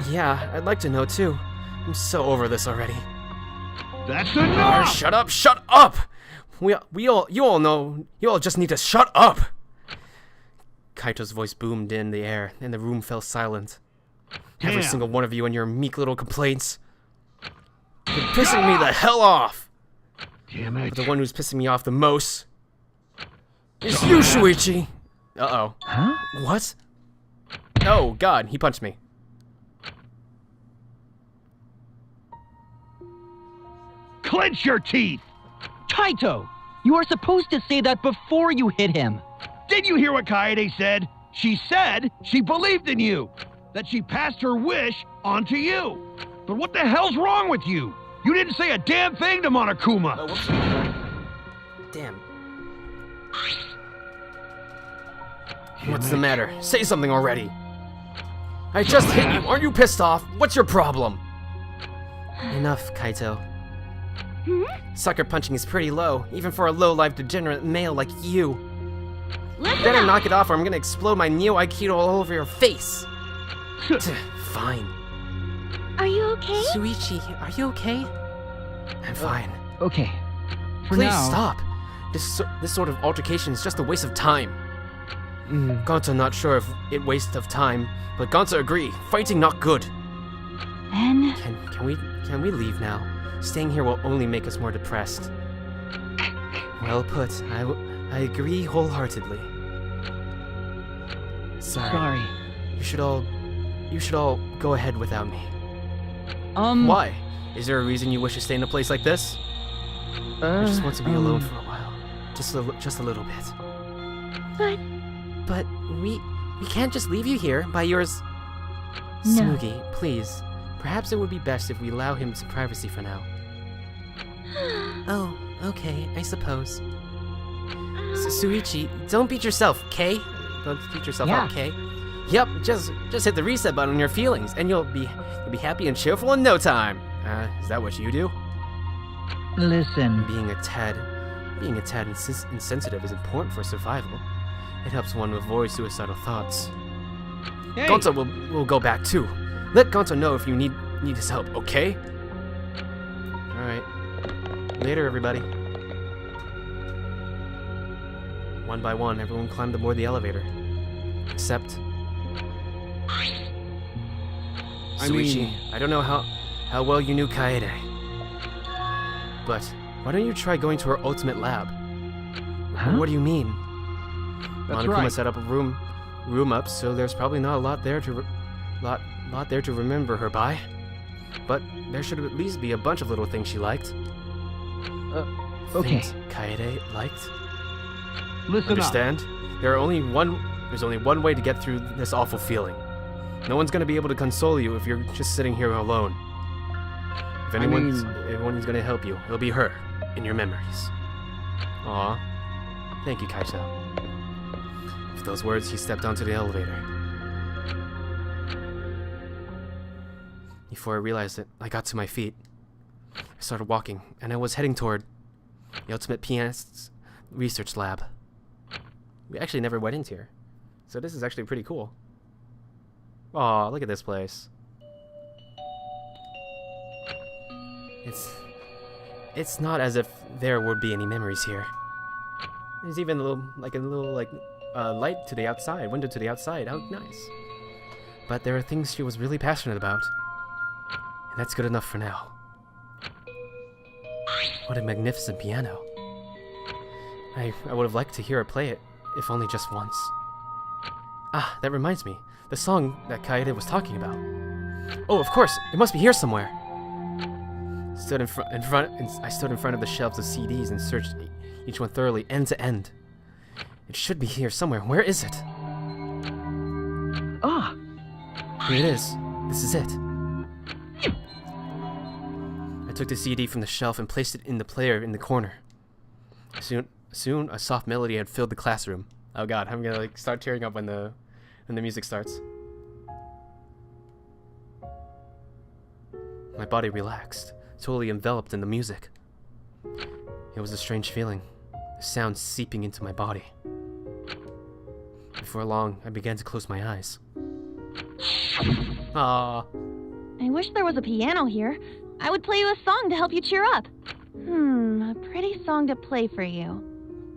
Yeah, I'd like to know too. I'm so over this already. That's enough! Shut up! You all just need to shut up! Kaito's voice boomed in the air, and the room fell silent. Every single one of you and your meek little complaints. You're pissing me the hell off! Damn it. But the one who's pissing me off the most is you, Shuichi! Uh-oh. Huh? What? Oh, God, he punched me. Clench your teeth! Kaito! You are supposed to say that before you hit him. Did you hear what Kaede said? She said she believed in you. That she passed her wish on to you. But what the hell's wrong with you? You didn't say a damn thing to Monokuma. Oh, whoops. Damn. What's the matter? Say something already. I just hit you. Aren't you pissed off? What's your problem? Enough, Kaito. Sucker punching is pretty low, even for a low-life degenerate male like you. Better knock it off or I'm gonna explode my Neo Aikido all over your face. Fine. Are you okay? Shuichi, are you okay? I'm fine. Okay. For Please now... stop. This sort of altercation is just a waste of time. Gonta not sure if it waste of time, but Gonta agree. Fighting not good. Then... Can we leave now? Staying here will only make us more depressed. Well put. I agree wholeheartedly. Sorry. You should all go ahead without me. Why? Is there a reason you wish to stay in a place like this? I just want to be alone for a while. Just a little bit. But we can't just leave you here by yours. No. Tsumugi, please. Perhaps it would be best if we allow him some privacy for now. Oh, okay, I suppose. Suichi, don't beat yourself, okay? Don't beat yourself up, okay? Yep, just hit the reset button on your feelings, and you'll be happy and cheerful in no time. Is that what you do? Listen. Being a tad insensitive is important for survival. It helps one avoid suicidal thoughts. Hey. Gonta will go back too. Let Gonta know if you need his help, okay? Alright. Later, everybody. One by one, everyone climbed aboard the elevator. Except... Shuichi, I don't know how well you knew Kaede. But why don't you try going to her ultimate lab? Huh? What do you mean? That's Monokuma right. set up a room up, so there's probably not a lot there to lot there to remember her by. But there should at least be a bunch of little things she liked. Okay. Things Kaede liked. Listen Understand? There's only one way to get through this awful feeling. No one's gonna be able to console you if you're just sitting here alone. If anyone's gonna help you, it'll be her, in your memories. Aw. Thank you, Kaito. With those words, he stepped onto the elevator. Before I realized it, I got to my feet. I started walking, and I was heading toward the Ultimate Pianist's research lab. We actually never went into here, so this is actually pretty cool. Aw, look at this place. It's not as if there would be any memories here. There's even a little light to the outside, window to the outside. How nice. But there are things she was really passionate about, and that's good enough for now. What a magnificent piano. I would have liked to hear her play it, if only just once. Ah, that reminds me. The song that Kaede was talking about. Oh, of course, it must be here somewhere. I stood in front of the shelves of CDs and searched each one thoroughly, end to end. It should be here somewhere. Where is it? Ah! Here it is. This is it. I took the CD from the shelf and placed it in the player in the corner. Soon, a soft melody had filled the classroom. Oh god, I'm gonna start tearing up when the music starts. My body relaxed, totally enveloped in the music. It was a strange feeling, the sound seeping into my body. Before long, I began to close my eyes. Ah. I wish there was a piano here. I would play you a song to help you cheer up. A pretty song to play for you.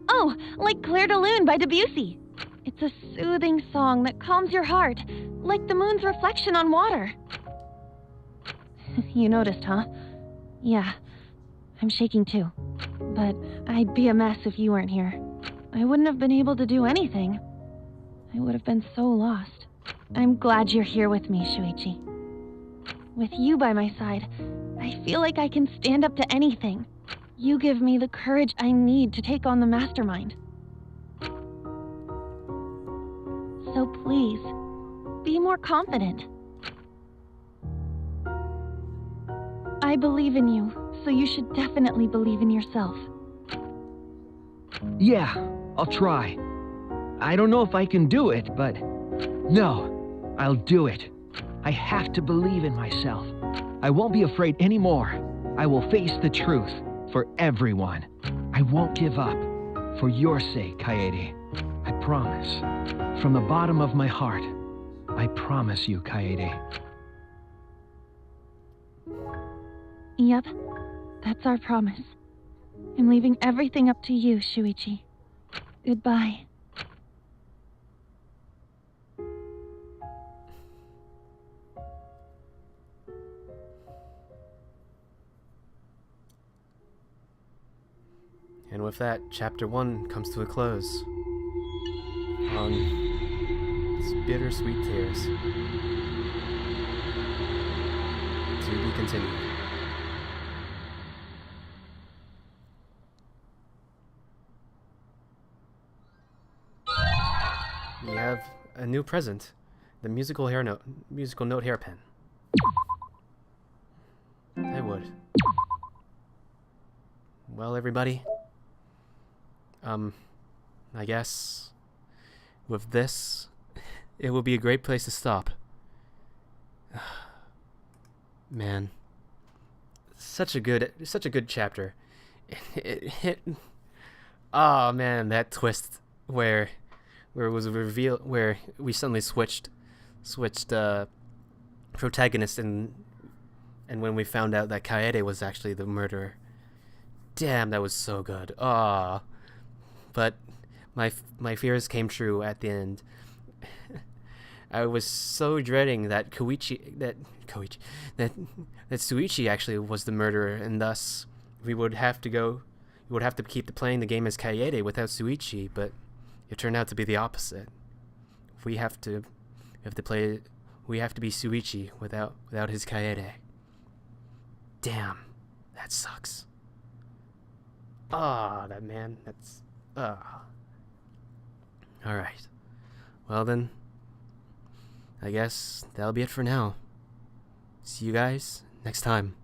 Oh, like Clair de Lune by Debussy. It's a soothing song that calms your heart, like the moon's reflection on water. You noticed, huh? Yeah, I'm shaking too. But I'd be a mess if you weren't here. I wouldn't have been able to do anything. I would have been so lost. I'm glad you're here with me, Shuichi. With you by my side, I feel like I can stand up to anything. You give me the courage I need to take on the mastermind. So please, be more confident. I believe in you, so you should definitely believe in yourself. Yeah, I'll try. I don't know if I can do it, but... No, I'll do it. I have to believe in myself. I won't be afraid anymore. I will face the truth for everyone. I won't give up. For your sake, Kaede. I promise. From the bottom of my heart, I promise you, Kaede. Yep, that's our promise. I'm leaving everything up to you, Shuichi. Goodbye. And with that, Chapter 1 comes to a close. On bittersweet tears. To be continued. We have a new present, the musical note hairpin. I would. Well, everybody, I guess with this, it will be a great place to stop. Man, such a good chapter. Oh man, that twist where it was revealed, where we suddenly switched protagonist, and when we found out that Kaede was actually the murderer, Damn, that was so good. Ah, but my fears came true at the end. I was so dreading that that Shuichi actually was the murderer, and thus we would have to keep playing the game as Kaede without Shuichi, but it turned out to be the opposite. We have to be Shuichi without his Kaede. Damn, that sucks. That man, that's Alright. Well then, I guess that'll be it for now. See you guys next time.